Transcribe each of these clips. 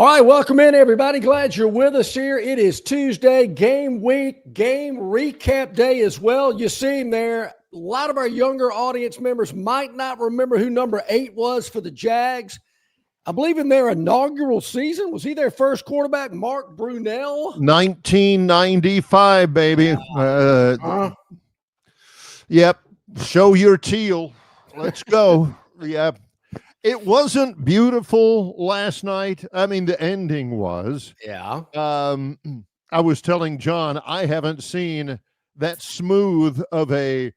All right, welcome in, everybody. Glad you're with us here. It is Tuesday, game week, game recap day as well. You see him there. A lot of our younger audience members might not remember who number 8 was for the Jags. I believe in their inaugural season. Was he their first quarterback, Mark Brunell? 1995, baby. Yep. Show your teal. Let's go. Yep. It wasn't beautiful last night. I mean, the ending was. Yeah. I was telling John, I haven't seen that smooth of a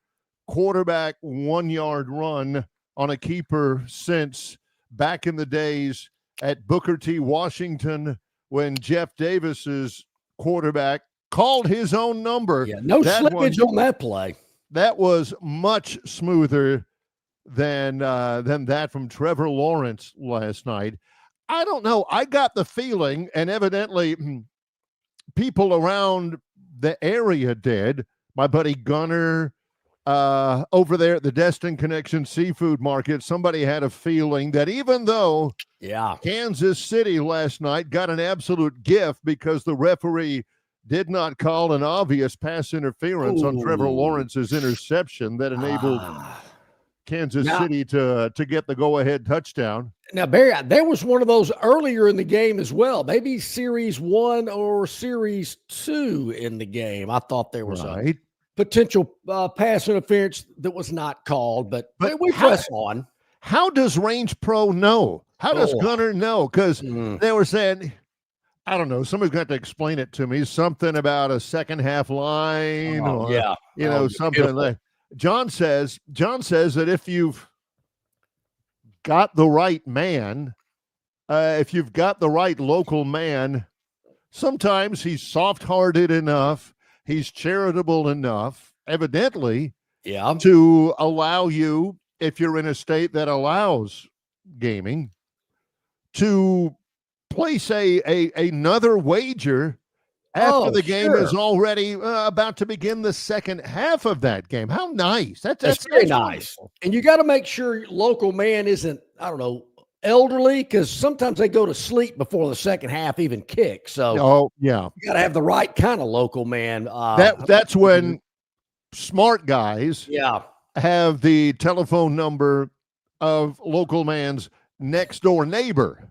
quarterback 1-yard run on a keeper since back in the days at Booker T. Washington when Jeff Davis's quarterback called his own number. Yeah, no slippage on that play. That was much smoother than that from Trevor Lawrence last night. I don't know. I got the feeling, and evidently people around the area did. My buddy Gunner over there at the Destin Connection Seafood Market, somebody had a feeling that even though Kansas City last night got an absolute gift because the referee did not call an obvious pass interference on Trevor Lawrence's interception that enabled Kansas City to get the go-ahead touchdown. Now, Barry, there was one of those earlier in the game as well. Maybe Series 1 or Series 2 in the game. I thought there was a potential pass interference that was not called, but we press on. How does Range Pro know? How does Gunner know? Because they were saying, I don't know, somebody's got to explain it to me. Something about a second half line something like John says that if you've got the right man, if you've got the right local man, sometimes he's soft-hearted enough, he's charitable enough, evidently, to allow you, if you're in a state that allows gaming, to place another wager after the game is already about to begin the second half of that game. How nice. That's very nice. And you got to make sure local man isn't, I don't know, elderly, because sometimes they go to sleep before the second half even kicks. So you got to have the right kind of local man. That's when smart guys have the telephone number of local man's next door neighbor.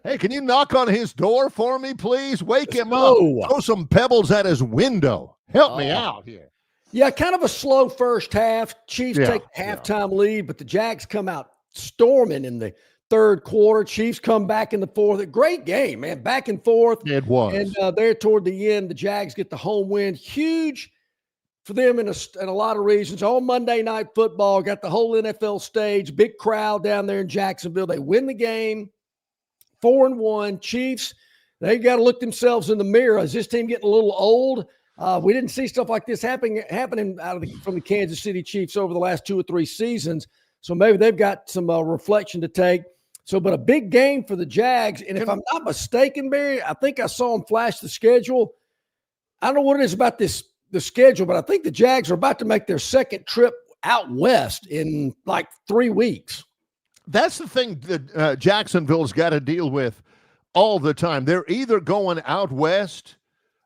Hey, can you knock on his door for me, please? Wake him up. Throw some pebbles at his window. Help me out here. Yeah, kind of a slow first half. Chiefs take a halftime lead, but the Jags come out storming in the third quarter. Chiefs come back in the fourth. A great game, man. Back and forth. It was. And there toward the end, the Jags get the home win. Huge for them in a lot of reasons. All Monday Night Football, got the whole NFL stage, big crowd down there in Jacksonville. They win the game. 4-1. Chiefs, they got to look themselves in the mirror. Is this team getting a little old? We didn't see stuff like this happening from the Kansas City Chiefs over the last 2 or 3 seasons. So maybe they've got some reflection to take. But a big game for the Jags. And if I'm not mistaken, Barry, I think I saw them flash the schedule. I don't know what it is about the schedule, but I think the Jags are about to make their second trip out west in like 3 weeks. That's the thing that Jacksonville's got to deal with all the time. They're either going out west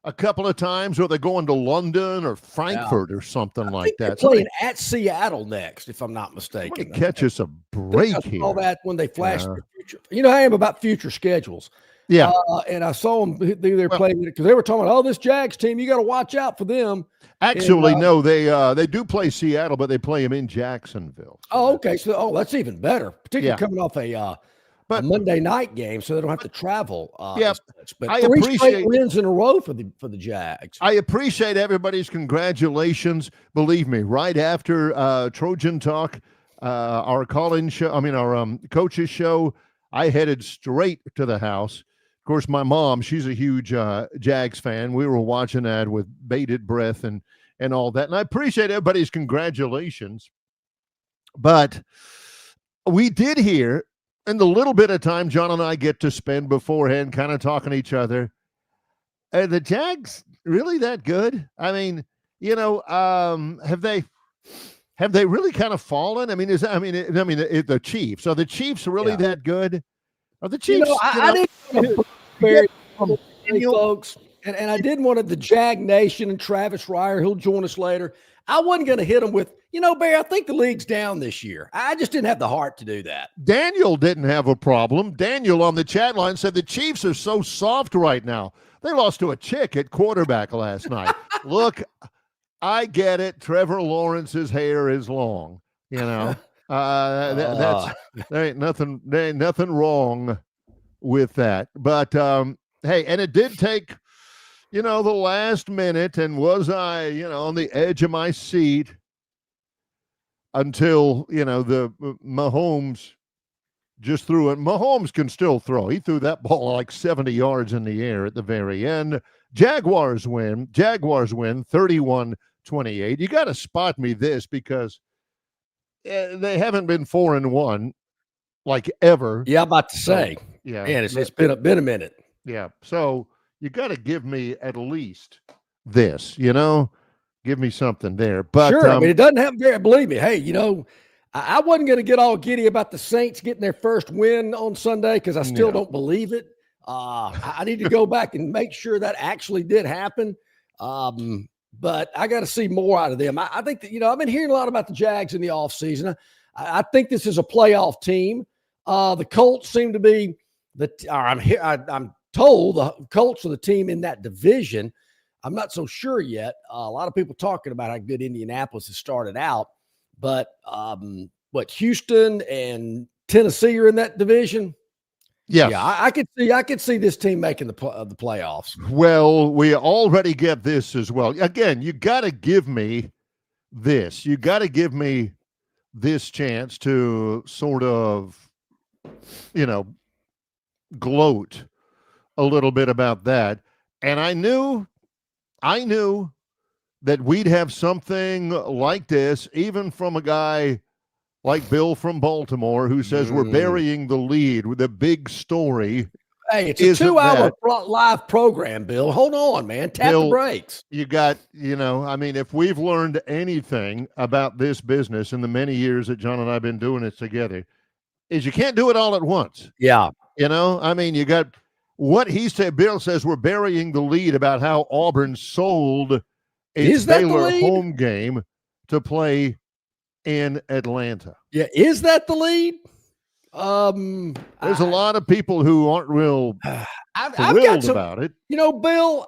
a couple of times or they're going to London or Frankfurt or something like that. They're playing at Seattle next, if I'm not mistaken. Catch us a break here. All that when they flash the future. You know, I am about future schedules. Yeah. And I saw them they're playing it because they were talking about, this Jags team, you got to watch out for them. Actually, no, they do play Seattle, but they play them in Jacksonville. Okay. So, that's even better, particularly coming off a Monday night game, so they don't have to travel. But I appreciate wins in a row for the Jags. I appreciate everybody's congratulations. Believe me, right after Trojan Talk, our call-in show, our coaches show, I headed straight to the house. Of course, my mom, she's a huge Jags fan. We were watching that with bated breath and all that. And I appreciate everybody's congratulations. But we did hear, in the little bit of time John and I get to spend beforehand kind of talking to each other, are the Jags really that good? I mean, have they really kind of fallen? I mean, the Chiefs, are the Chiefs really that good? The Chiefs, I didn't want to bury folks, and I did want the Jag Nation and Travis Reier, who'll join us later. I wasn't going to hit them with, Barry, I think the league's down this year. I just didn't have the heart to do that. Daniel didn't have a problem. Daniel on the chat line said the Chiefs are so soft right now. They lost to a chick at quarterback last night. Look, I get it. Trevor Lawrence's hair is long, there ain't nothing wrong with that. But hey, and it did take, the last minute, and was I, on the edge of my seat until, the Mahomes just threw it. Mahomes can still throw. He threw that ball like 70 yards in the air at the very end. Jaguars win 31-28. You got to spot me this because they haven't been 4-1 like ever. Yeah, I'm about to say. Yeah. Man, it's been a minute. Yeah. So you got to give me at least this, give me something there. But sure, I mean, it doesn't happen very, believe me. Hey, I wasn't going to get all giddy about the Saints getting their first win on Sunday because I still don't believe it. I need to go back and make sure that actually did happen. But I got to see more out of them. I think that, I've been hearing a lot about the Jags in the offseason. I think this is a playoff team. The Colts seem to be I'm told the Colts are the team in that division. I'm not so sure yet. A lot of people talking about how good Indianapolis has started out, but Houston and Tennessee are in that division. Yes. Yeah, I could see this team making the playoffs. Well, we already get this as well. Again, you got to give me this. You got to give me this chance to sort of, gloat a little bit about that. And I knew that we'd have something like this, even from a guy like Bill from Baltimore, who says we're burying the lead with a big story. Hey, it's a 2-hour live program, Bill. Hold on, man. Tap the brakes. You got, if we've learned anything about this business in the many years that John and I have been doing it together, is you can't do it all at once. Yeah. You got what he said. Bill says we're burying the lead about how Auburn sold its Baylor home game to play in Atlanta. Yeah. Is that the lead? There's a lot of people who aren't real thrilled about it. Bill,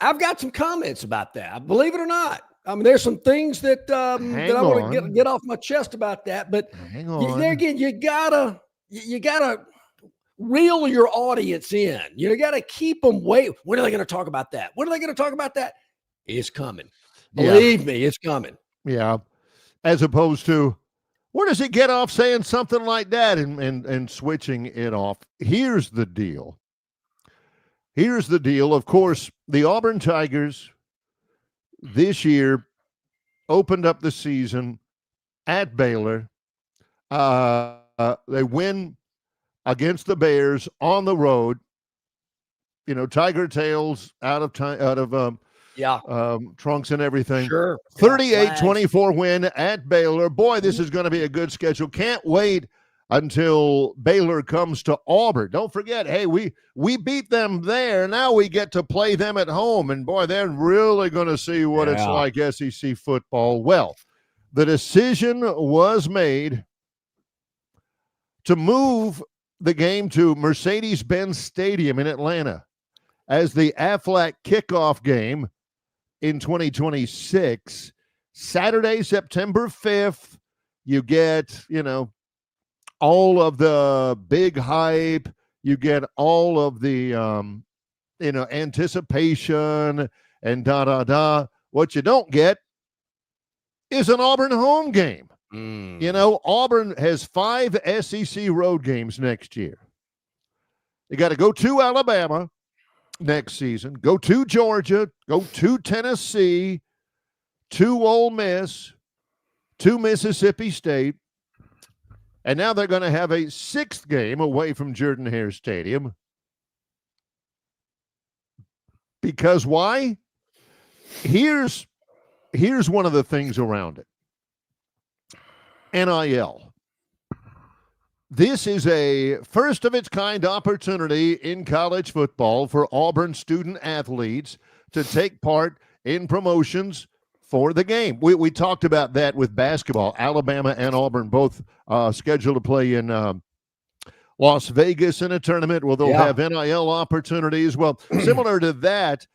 I've got some comments about that. Believe it or not. I mean, there's some things that I want to get off my chest about that. But there again, you gotta reel your audience in. You gotta keep them waiting. When are they going to talk about that? When are they going to talk about that? It's coming. Believe me, it's coming. Yeah. As opposed to, where does he get off saying something like that and switching it off? Here's the deal. Of course, the Auburn Tigers this year opened up the season at Baylor. They win against the Bears on the road. Tiger tails out of trunks and everything. Sure. 38-24 win at Baylor. Boy, this is going to be a good schedule. Can't wait until Baylor comes to Auburn. Don't forget, hey, we beat them there. Now we get to play them at home. And boy, they're really going to see what it's like SEC football. Well, the decision was made to move the game to Mercedes-Benz Stadium in Atlanta as the Aflac kickoff game in 2026. Saturday, September 5th, you get, all of the big hype. You get all of the, anticipation and da-da-da. What you don't get is an Auburn home game. Auburn has 5 SEC road games next year. You got to go to Alabama next season, go to Georgia, go to Tennessee, to Ole Miss, to Mississippi State, and now they're going to have a 6th game away from Jordan-Hare Stadium. Because why? Here's one of the things around it. NIL. This is a first of its kind opportunity in college football for Auburn student athletes to take part in promotions for the game. We talked about that with basketball. Alabama and Auburn both scheduled to play in Las Vegas in a tournament. Well, they'll have NIL opportunities. Well, similar to that,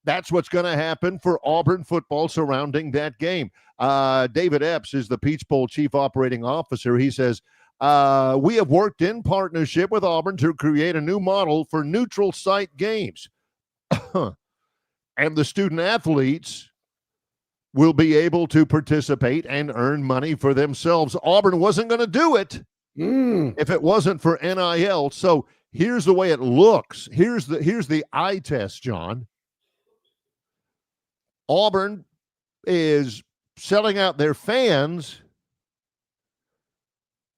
that's what's going to happen for Auburn football surrounding that game. David Epps is the Peach Bowl chief operating officer. He says, we have worked in partnership with Auburn to create a new model for neutral site games. And the student athletes will be able to participate and earn money for themselves. Auburn wasn't going to do it if it wasn't for NIL. So here's the way it looks. Here's the eye test, John. Auburn is selling out their fans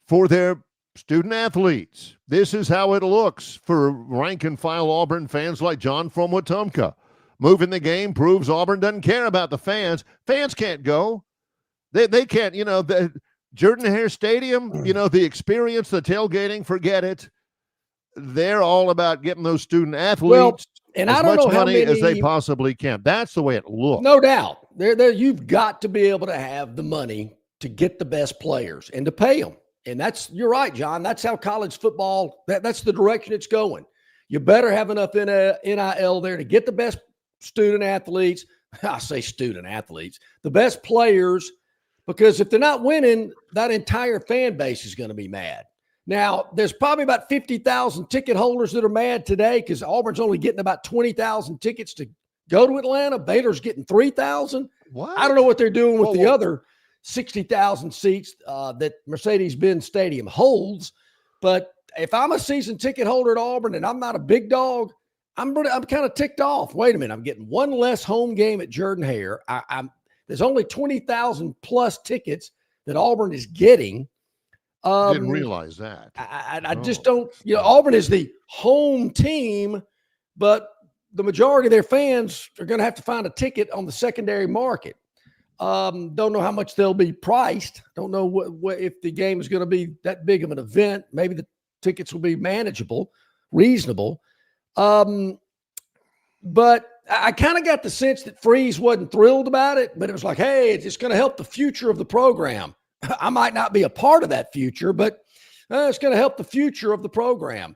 for their student athletes. This is how it looks for rank and file Auburn fans like John from Wetumpka. Moving the game proves Auburn doesn't care about the fans. Fans can't go. They can't, the Jordan-Hare Stadium, the experience, the tailgating, forget it. They're all about getting those student athletes and as I don't much know how money many, as they possibly can. That's the way it looks. No doubt. You've got to be able to have the money to get the best players and to pay them. And you're right, John. That's how college football, that's the direction it's going. You better have enough NIL there to get the best student athletes. I say student athletes, the best players, because if they're not winning, that entire fan base is going to be mad. Now, there's probably about 50,000 ticket holders that are mad today because Auburn's only getting about 20,000 tickets to go to Atlanta. Baylor's getting 3,000. What? I don't know what they're doing with the other 60,000 seats that Mercedes-Benz Stadium holds. But if I'm a season ticket holder at Auburn and I'm not a big dog, I'm kind of ticked off. Wait a minute. I'm getting one less home game at Jordan-Hare. There's only 20,000 plus tickets that Auburn is getting. Didn't realize that. I just don't, Auburn is the home team, but the majority of their fans are going to have to find a ticket on the secondary market. Don't know how much they'll be priced. Don't know what if the game is going to be that big of an event. Maybe the tickets will be manageable, reasonable. But I kind of got the sense that Freeze wasn't thrilled about it, but it was like, hey, it's going to help the future of the program. I might not be a part of that future, but it's going to help the future of the program.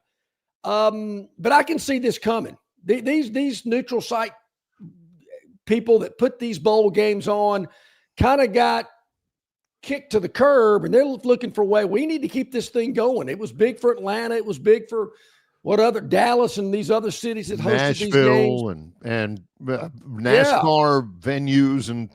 But I can see this coming. These neutral site people that put these bowl games on kind of got kicked to the curb, and they're looking for a way. We need to keep this thing going. It was big for Atlanta. It was big for Dallas and these other cities that hosted Nashville these games. and NASCAR venues and.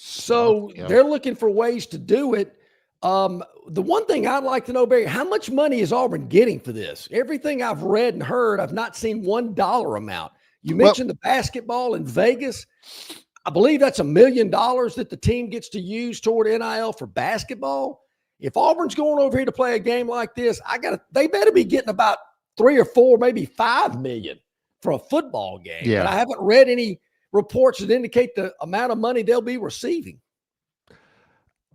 So they're looking for ways to do it. The one thing I'd like to know, Barry, how much money is Auburn getting for this? Everything I've read and heard, I've not seen $1 amount. You mentioned the basketball in Vegas. I believe that's $1 million that the team gets to use toward NIL for basketball. If Auburn's going over here to play a game like this, they better be getting about 3 or 4, maybe $5 million for a football game. Yeah. But I haven't read any reports that indicate the amount of money they'll be receiving.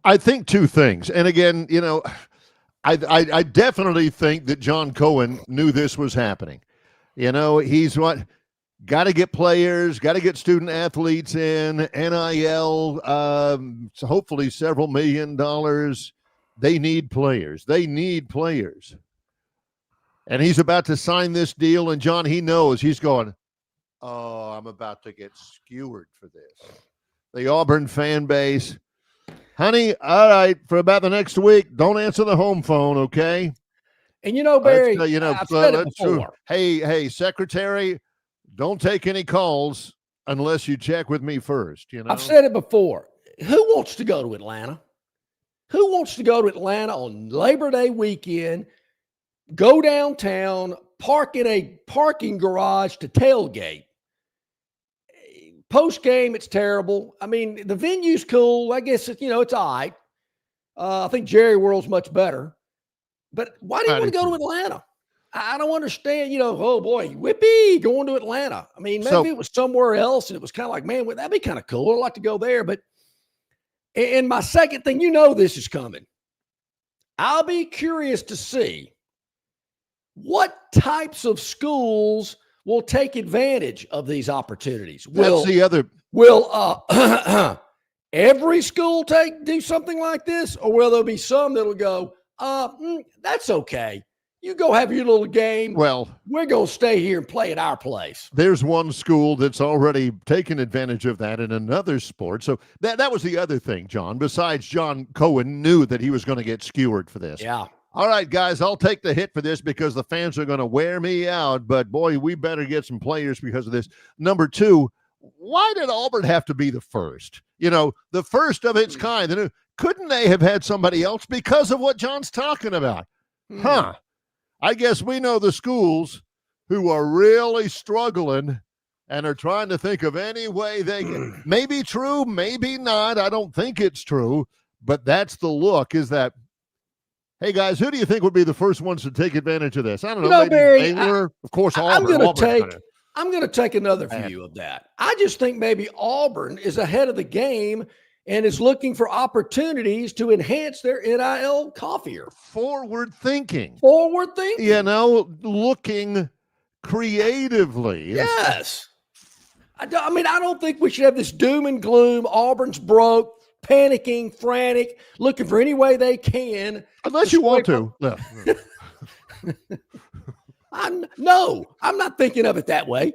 I think two things. And again, I definitely think that John Cohen knew this was happening. He's got to get players, got to get student athletes in, NIL, so hopefully several $1 million. They need players. And he's about to sign this deal. And John, he knows, he's going, oh, I'm about to get skewered for this. The Auburn fan base, honey, all right, for about the next week, don't answer the home phone, okay? And Barry, I've said it before. Hey, secretary, don't take any calls unless you check with me first. I've said it before. Who wants to go to Atlanta? Who wants to go to Atlanta on Labor Day weekend, go downtown, park in a parking garage to tailgate? Post game, it's terrible. I mean, the venue's cool. I guess it's all right. I think Jerry World's much better. But why do you want to go to Atlanta? I don't understand. Oh boy, whippy, going to Atlanta. I mean, maybe it was somewhere else, and it was kind of like, man, that'd be kind of cool. I'd like to go there. But and my second thing, this is coming. I'll be curious to see what types of schools will take advantage of these opportunities. That's the other. Will every school do something like this, or will there be some that'll go, that's okay. You go have your little game. Well, we're going to stay here and play at our place. There's one school that's already taken advantage of that in another sport. So that was the other thing, John. Besides, John Cohen knew that he was going to get skewered for this. Yeah. All right, guys, I'll take the hit for this because the fans are going to wear me out. But, boy, we better get some players because of this. Number 2, why did Auburn have to be the first? The first of its kind. Couldn't they have had somebody else because of what John's talking about? Huh. I guess we know the schools who are really struggling and are trying to think of any way they can. Maybe true, maybe not. I don't think it's true, but that's the look, is that, hey, guys, who do you think would be the first ones to take advantage of this? I don't know. Maybe Barry, Baylor, of course, Auburn. I'm going to take another view of that. I just think maybe Auburn is ahead of the game and is looking for opportunities to enhance their NIL coffer. Forward thinking. Looking creatively. Yes. I don't think we should have this doom and gloom. Auburn's broke, panicking, frantic, looking for any way they can. Unless you want to. I'm not thinking of it that way.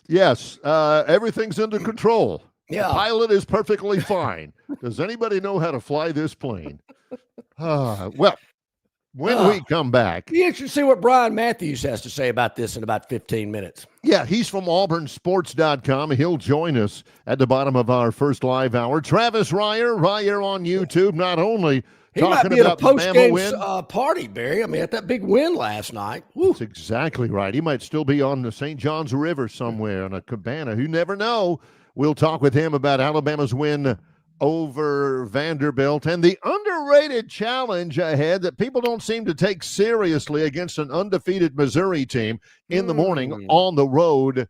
Yes, everything's under control. Yeah. The pilot is perfectly fine. Does anybody know how to fly this plane? Well, when we come back. Be interested to see what Brian Matthews has to say about this in about 15 minutes. Yeah, he's from auburnsports.com. He'll join us at the bottom of our first live hour. Travis Ryer on YouTube, not only he talking might be about at a post-game party, Barry. At that big win last night. Woo. That's exactly right. He might still be on the St. Johns River somewhere on a cabana. You never know. We'll talk with him about Alabama's win over Vanderbilt and the underrated challenge ahead that people don't seem to take seriously against an undefeated Missouri team in the morning on the road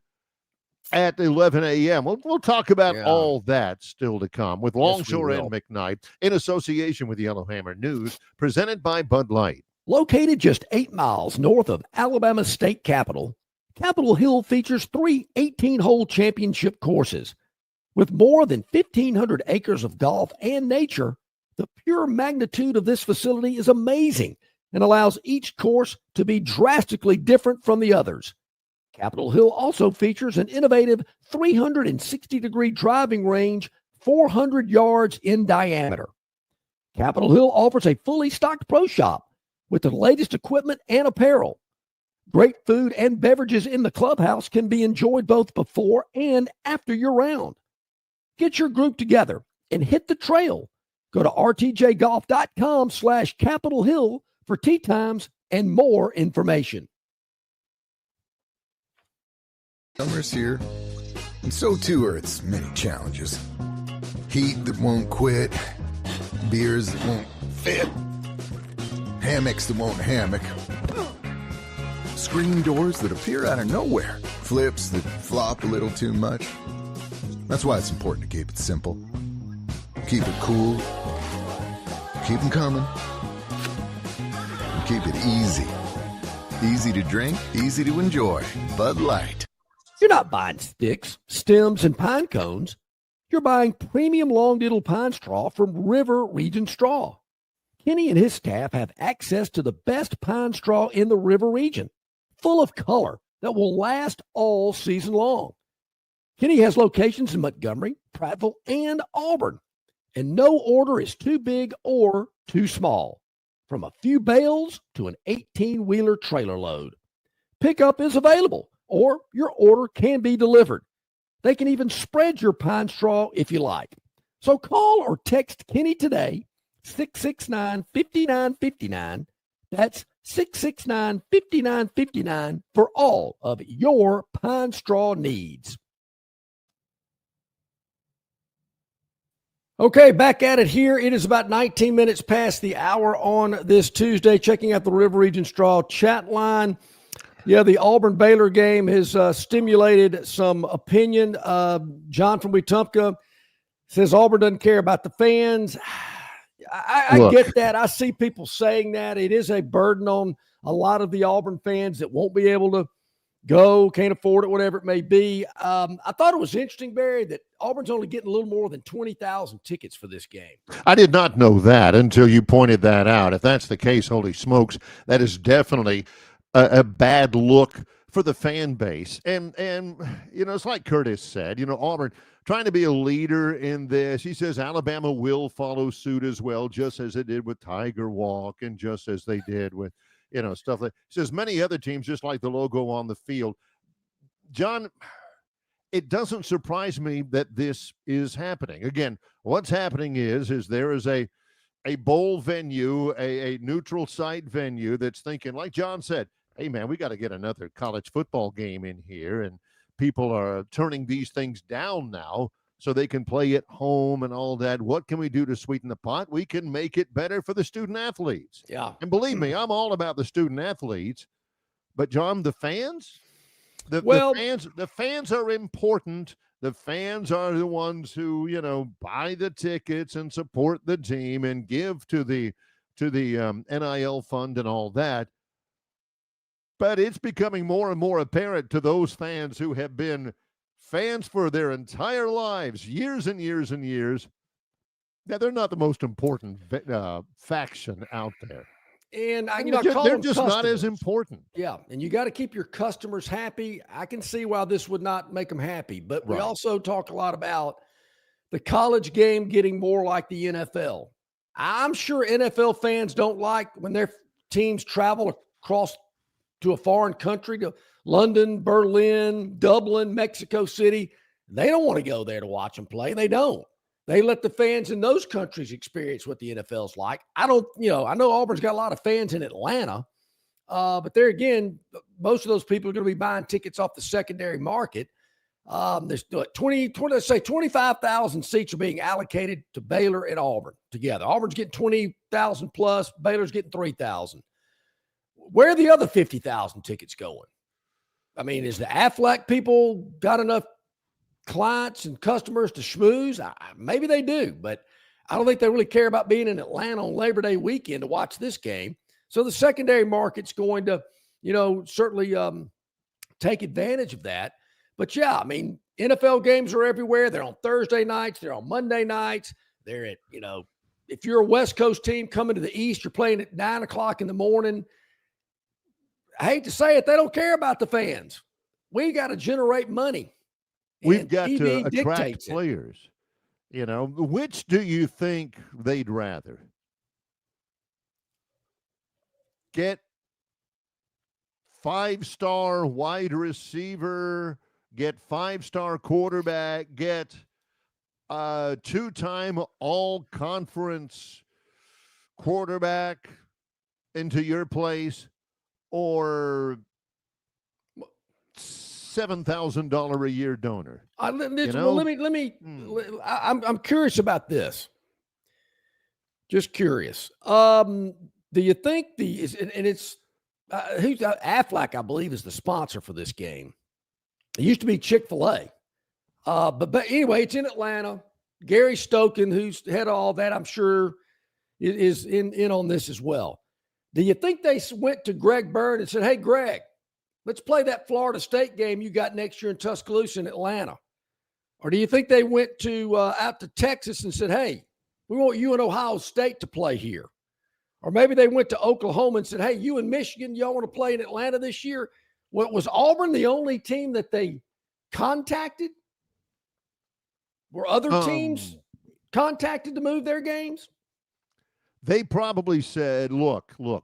at 11 a.m. We'll talk about all that still to come with Longshore and McKnight in association with Yellowhammer News, presented by Bud Light. Located just 8 miles north of Alabama's state capital, Capitol Hill features 3 18-hole championship courses. With more than 1,500 acres of golf and nature, the pure magnitude of this facility is amazing and allows each course to be drastically different from the others. Capitol Hill also features an innovative 360-degree driving range, 400 yards in diameter. Capitol Hill offers a fully stocked pro shop with the latest equipment and apparel. Great food and beverages in the clubhouse can be enjoyed both before and after your round. Get your group together and hit the trail. Go to rtjgolf.com/Capitol Hill for tee times and more information. Summer's here, and so too are its many challenges. Heat that won't quit, beers that won't fit, hammocks that won't hammock, screen doors that appear out of nowhere, flips that flop a little too much. That's why it's important to keep it simple. Keep it cool, keep them coming, and keep it easy. Easy to drink, easy to enjoy. Bud Light. You're not buying sticks, stems, and pine cones. You're buying premium long-needle pine straw from River Region Straw. Kenny and his staff have access to the best pine straw in the River Region, full of color that will last all season long. Kenny has locations in Montgomery, Prattville, and Auburn, and no order is too big or too small, from a few bales to an 18-wheeler trailer load. Pickup is available, or your order can be delivered. They can even spread your pine straw if you like. So call or text Kenny today, 669-5959. That's 669-5959 for all of your pine straw needs. Okay, back at it here. It is about 19 minutes past the hour on this Tuesday. Checking out the River Region Straw chat line. Yeah, the Auburn-Baylor game has stimulated some opinion. John from Wetumpka Says Auburn doesn't care about the fans. I get that. I see people saying that. It is a burden on a lot of the Auburn fans that won't be able to go, can't afford it, whatever it may be. I thought it was interesting, Barry, that Auburn's only getting a little more than 20,000 tickets for this game. I did not know that until you pointed that out. If that's the case, holy smokes, that is definitely a bad look for the fan base. And it's like Curtis said, Auburn trying to be a leader in this. He says Alabama will follow suit as well, just as it did with Tiger Walk and just as they did with, stuff like, he says many other teams just like the logo on the field. John, it doesn't surprise me that this is happening. Again, what's happening is there is a bowl venue, a neutral site venue that's thinking, like John said, hey, man, we got to get another college football game in here. And people are turning these things down now so they can play at home and all that. What can we do to sweeten the pot? We can make it better for the student athletes. Yeah. And believe me, I'm all about the student athletes. But, John, the fans? The fans are important. The fans are the ones who, buy the tickets and support the team and give to the NIL fund and all that. But it's becoming more and more apparent to those fans who have been fans for their entire lives, years and years and years, that they're not the most important faction out there. And they're just not as important. Yeah, and you got to keep your customers happy. I can see why this would not make them happy, but we also talk a lot about the college game getting more like the NFL. I'm sure NFL fans don't like when their teams travel across to a foreign country, to London, Berlin, Dublin, Mexico City. They don't want to go there to watch them play. They don't. They let the fans in those countries experience what the NFL's like. I know Auburn's got a lot of fans in Atlanta, but there again, most of those people are going to be buying tickets off the secondary market. There's 25,000 seats are being allocated to Baylor and Auburn together. Auburn's getting 20,000 plus, Baylor's getting 3,000. Where are the other 50,000 tickets going? I mean, is the Aflac people got enough clients and customers to schmooze? Maybe they do, but I don't think they really care about being in Atlanta on Labor Day weekend to watch this game. So the secondary market's going to, certainly take advantage of that. But yeah, I mean, NFL games are everywhere. They're on Thursday nights. They're on Monday nights. They're at, if you're a West Coast team coming to the East, you're playing at 9:00 in the morning. I hate to say it, they don't care about the fans. We got to generate money. We've got to attract players. Which do you think they'd rather? Get 5-star wide receiver, get 5-star quarterback, get a 2-time all-conference quarterback into your place, or $7,000 a year donor? Let me. I'm curious about this. Just curious. Do you think it's who's Aflac? I believe is the sponsor for this game. It used to be Chick-fil-A, but anyway, it's in Atlanta. Gary Stoken, who's head of all that, I'm sure is in on this as well. Do you think they went to Greg Byrne and said, "Hey, Greg, let's play that Florida State game you got next year in Tuscaloosa and Atlanta"? Or do you think they went to out to Texas and said, "Hey, we want you and Ohio State to play here"? Or maybe they went to Oklahoma and said, "Hey, you and Michigan, y'all want to play in Atlanta this year"? Was Auburn the only team that they contacted? Were other teams contacted to move their games? They probably said, look, we'll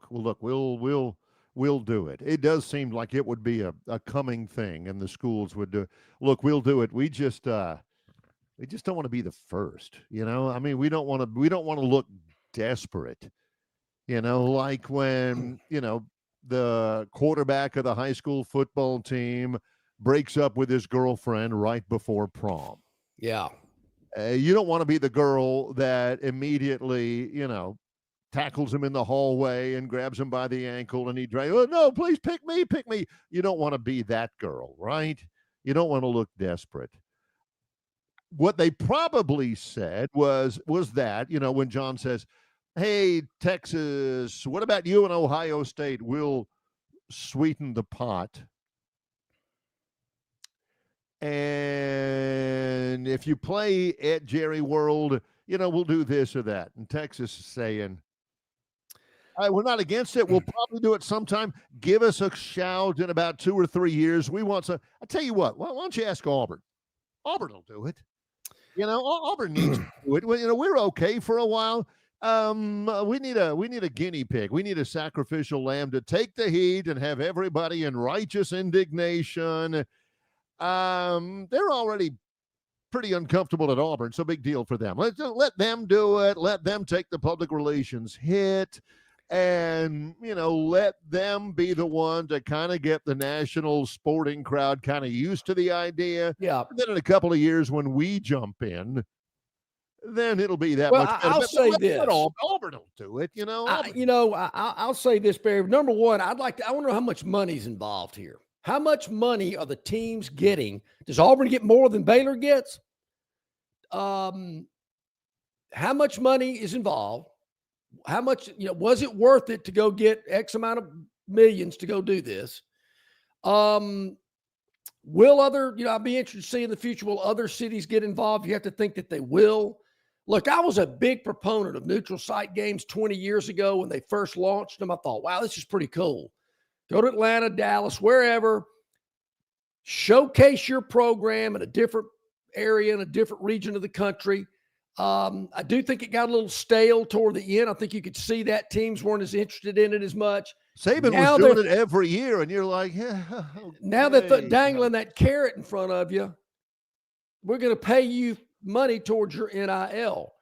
do it. It does seem like it would be a coming thing, and the schools would do it. Look, we'll do it. We just don't want to be the first, I mean, we don't want to look desperate, like when, the quarterback of the high school football team breaks up with his girlfriend right before prom. Yeah. You don't want to be the girl that immediately, tackles him in the hallway and grabs him by the ankle and he drags, "Oh, no, please pick me. You don't want to be that girl, right? You don't want to look desperate. what they probably said was that, when John says, hey, Texas, what about you and Ohio State? We'll sweeten the pot. And if you play at Jerry World, we'll do this or that. And Texas is saying, we're not against it. We'll probably do it sometime. Give us a shout in about 2 or 3 years. We want some. I tell you what, why don't you ask Auburn? Auburn will do it. Auburn needs to do it. Well, we're okay for a while. We need a guinea pig. We need a sacrificial lamb to take the heat and have everybody in righteous indignation. They're already pretty uncomfortable at Auburn, so big deal for them. Let them do it. Let them take the public relations hit, and let them be the one to kind of get the national sporting crowd kind of used to the idea. Yeah. And then in a couple of years, when we jump in, then it'll be that much better. I'll say this: Auburn will do it. I'll say this, Barry. Number one, I want to know how much money's involved here. How much money are the teams getting? Does Auburn get more than Baylor gets? How much money is involved? How much, was it worth it to go get X amount of millions to go do this? Will other, I'll be interested to see in the future, will other cities get involved? You have to think that they will. Look, I was a big proponent of neutral site games 20 years ago when they first launched them. I thought, wow, this is pretty cool. Go to Atlanta, Dallas, wherever. Showcase your program in a different area, in a different region of the country. I do think it got a little stale toward the end. I think you could see that teams weren't as interested in it as much. Saban was doing it every year, and you're like, yeah. Okay. Now that they're dangling that carrot in front of you, we're going to pay you money towards your NIL.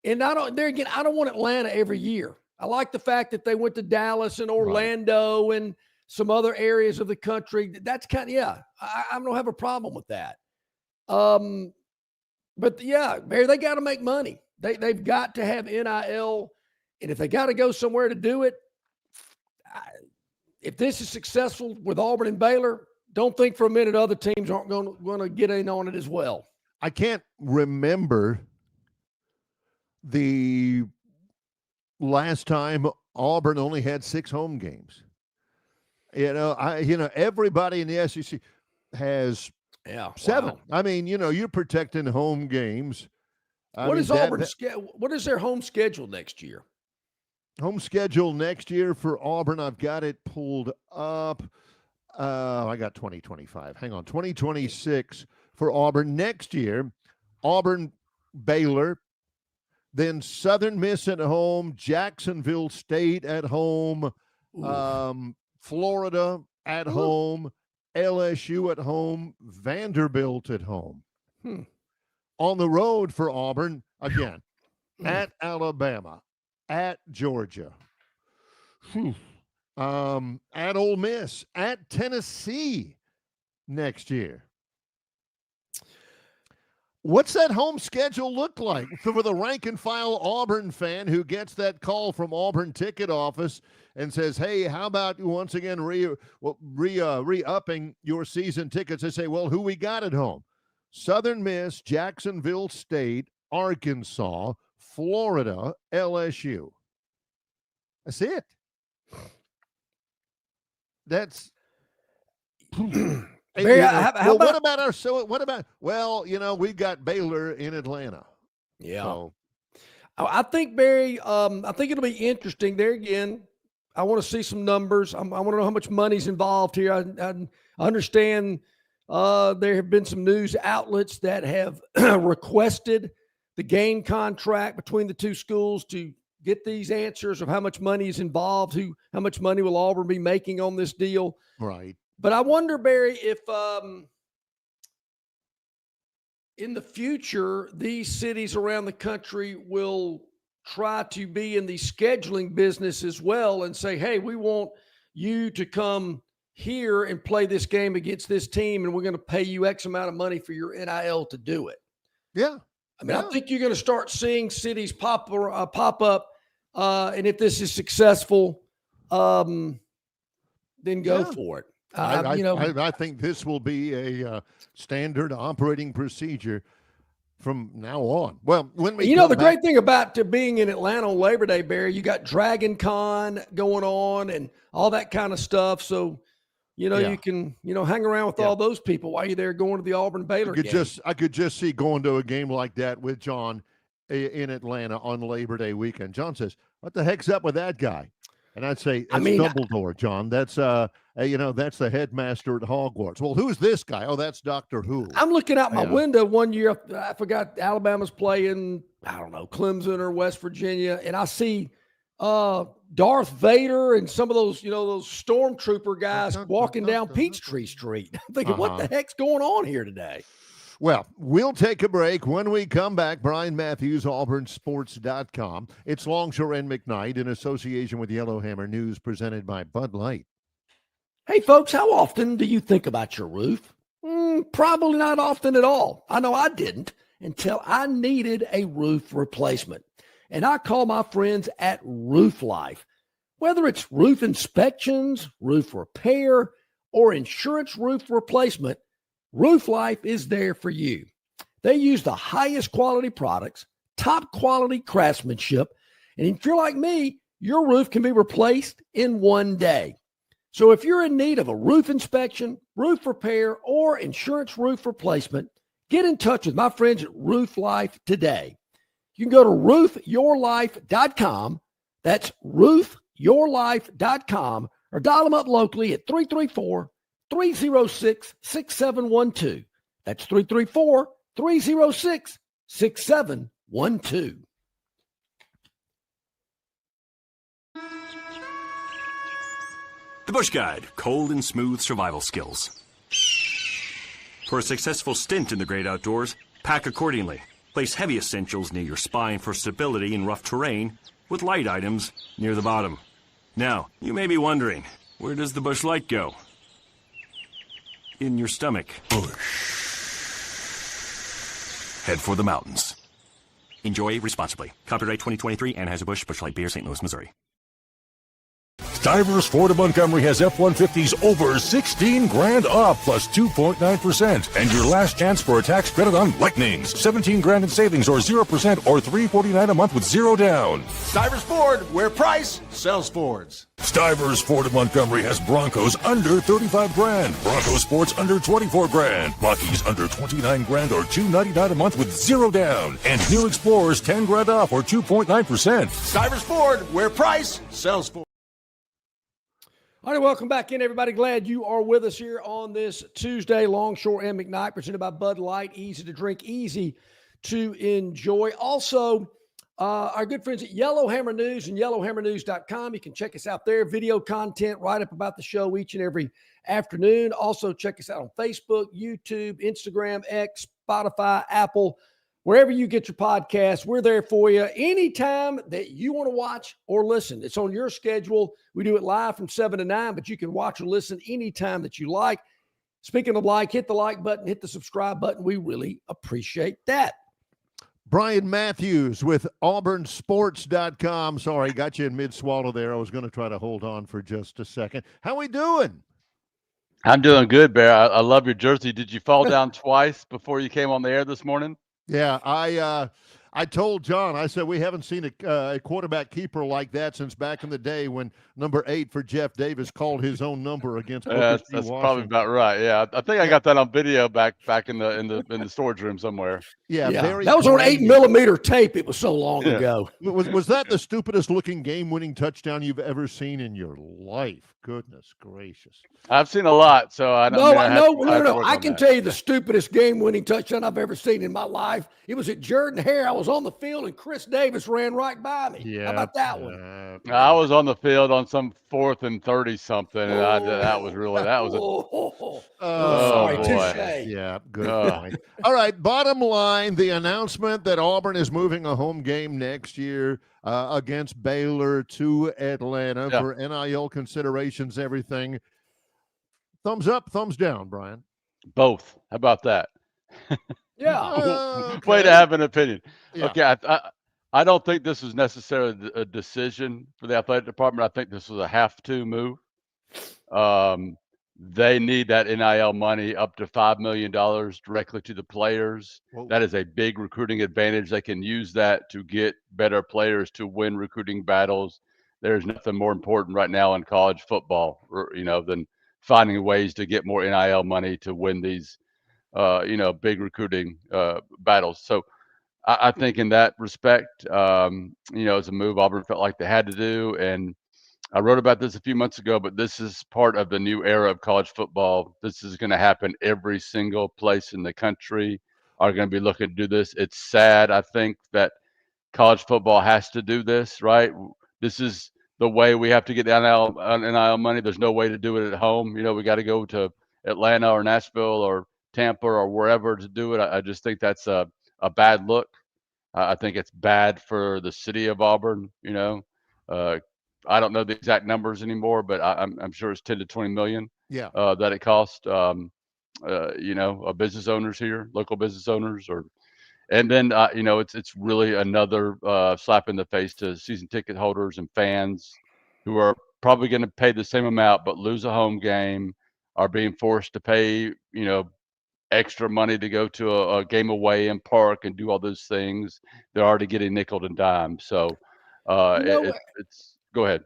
And I don't want Atlanta every year. I like the fact that they went to Dallas and Orlando and some other areas of the country. That's I don't have a problem with that. But yeah, Barry, they got to make money. They've got to have NIL. And if they got to go somewhere to do it, if this is successful with Auburn and Baylor, don't think for a minute other teams aren't going to get in on it as well. I can't remember the last time Auburn only had 6 home games. Everybody in the SEC has 7. Wow. I mean, you're protecting home games. What is their home schedule next year? Home schedule next year for Auburn, I've got it pulled up. I got 2025. Hang on. 2026 for Auburn. Next year, Auburn, Baylor, then Southern Miss at home, Jacksonville State at home, Florida at home, LSU at home, Vanderbilt at home. On the road for Auburn, again, at Alabama, at Georgia, at Ole Miss, at Tennessee next year. What's that home schedule look like for the rank and file Auburn fan who gets that call from Auburn ticket office and says, hey, how about once again re-upping your season tickets? They say, well, who we got at home? Southern Miss, Jacksonville State, Arkansas, Florida, LSU. That's it. That's Barry, we've got Baylor in Atlanta. Yeah. So. I think, Barry, I think it'll be interesting there again. I want to see some numbers. I want to know how much money's involved here. I understand there have been some news outlets that have requested the game contract between the two schools to get these answers of how much money is involved, how much money will Auburn be making on this deal. Right. But I wonder, Barry, if in the future, these cities around the country will try to be in the scheduling business as well and say, hey, we want you to come here and play this game against this team, and we're going to pay you X amount of money for your NIL to do it. Yeah. I mean, I think you're going to start seeing cities pop up, and if this is successful, then go for it. I think this will be a standard operating procedure. from now on. Well, when we the great thing about being in Atlanta on Labor Day, Barry, you got Dragon Con going on and all that kind of stuff. So, you can, hang around with all those people while you're there going to the Auburn-Baylor game. I could just see going to a game like that with John in Atlanta on Labor Day weekend. John says, what the heck's up with that guy? And I'd say, that's Dumbledore, John. That's that's the headmaster at Hogwarts. Well, who's this guy? Oh, that's Doctor Who. I'm looking out my window one year. I forgot Alabama's playing, I don't know, Clemson or West Virginia. And I see Darth Vader and some of those, those stormtrooper guys walking down Peachtree Street. I'm thinking, what the heck's going on here today? Well, we'll take a break. When we come back, Brian Matthews, auburnsports.com. It's Longshore and McKnight in association with Yellowhammer News, presented by Bud Light. Hey, folks, how often do you think about your roof? Probably not often at all. I know I didn't until I needed a roof replacement. And I call my friends at Roof Life. Whether it's roof inspections, roof repair, or insurance roof replacement, Roof Life is there for you. They use the highest quality products, top quality craftsmanship, and if you're like me, your roof can be replaced in one day. So if you're in need of a roof inspection, roof repair, or insurance roof replacement, get in touch with my friends at Roof Life today. You can go to roofyourlife.com. That's roofyourlife.com, or dial them up locally at 334-306-6712. That's 334-306-6712. The Bush Guide, cold and smooth survival skills. For a successful stint in the great outdoors, pack accordingly. Place heavy essentials near your spine for stability in rough terrain, with light items near the bottom. Now, you may be wondering, where does the Bush Light go? In your stomach. Bush. Head for the mountains. Enjoy responsibly. Copyright 2023, Anheuser-Busch, Bush Light Beer, St. Louis, Missouri. Stivers Ford of Montgomery has F-150s over 16 grand off plus 2.9%. And your last chance for a tax credit on Lightnings. 17 grand in savings or 0% or $349 a month with zero down. Stivers Ford, where price sells Fords. Stivers Ford of Montgomery has Broncos under 35 grand. Bronco Sports under 24 grand. Rockies under 29 grand or $299 a month with zero down. And new Explorers 10 grand off or 2.9%. Stivers Ford, where price sells Ford. All right, welcome back in, everybody. Glad you are with us here on this Tuesday. Longshore and McKnight, presented by Bud Light. Easy to drink, easy to enjoy. Also, our good friends at Yellowhammer News and yellowhammernews.com. You can check us out there. Video content right up about the show each and every afternoon. Also, check us out on Facebook, YouTube, Instagram, X, Spotify, Apple. Wherever you get your podcasts, we're there for you anytime that you want to watch or listen. It's on your schedule. We do it live from 7 to 9, but you can watch or listen anytime that you like. Speaking of like, hit the like button, hit the subscribe button. We really appreciate that. Brian Matthews with auburnsports.com. Sorry, got you in mid-swallow there. I was going to try to hold on for just a second. How we doing? I'm doing good, Bear. I love your jersey. Did you fall down twice before you came on the air this morning? Yeah, I told John, I said, we haven't seen a quarterback keeper like that since back in the day when number 8 for Jeff Davis called his own number against that's probably about right. Yeah, I think I got that on video back in the storage room somewhere. Yeah. That was on 8mm tape. It was so long ago. Was that the stupidest looking game-winning touchdown you've ever seen in your life? Goodness gracious. I've seen a lot, so I don't No. I can tell you the stupidest game-winning touchdown I've ever seen in my life. It was at Jordan Hare. I was on the field, and Chris Davis ran right by me. Yeah. How about that one? I was on the field on some 4th and 30 something, and sorry, touche. Yeah, good point. All right, bottom line, the announcement that Auburn is moving a home game next year against Baylor to Atlanta for NIL considerations, everything. Thumbs up, thumbs down, Brian? Both. How about that? Yeah. Way to have an opinion. Yeah. Okay, I don't think this was necessarily a decision for the athletic department. I think this was a have-to move. they need that NIL money up to $5 million directly to the players. Whoa. That is a big recruiting advantage. They can use that to get better players to win recruiting battles. There's nothing more important right now in college football, than finding ways to get more NIL money to win these, big recruiting battles. So I think in that respect, it's a move Auburn felt like they had to do. And I wrote about this a few months ago, but this is part of the new era of college football. This is going to happen every single place in the country are going to be looking to do this. It's sad, I think, that college football has to do this, right? This is the way we have to get the NIL money. There's no way to do it at home. We got to go to Atlanta or Nashville or Tampa or wherever to do it. I just think that's a bad look. I think it's bad for the city of Auburn. I don't know the exact numbers anymore, but I'm sure it's 10 to 20 million. Yeah. That it cost, business owners here, local business owners, and then it's really another slap in the face to season ticket holders and fans who are probably going to pay the same amount but lose a home game, are being forced to pay extra money to go to a game away in park and do all those things. They're already getting nickeled and dimed. So it's go ahead.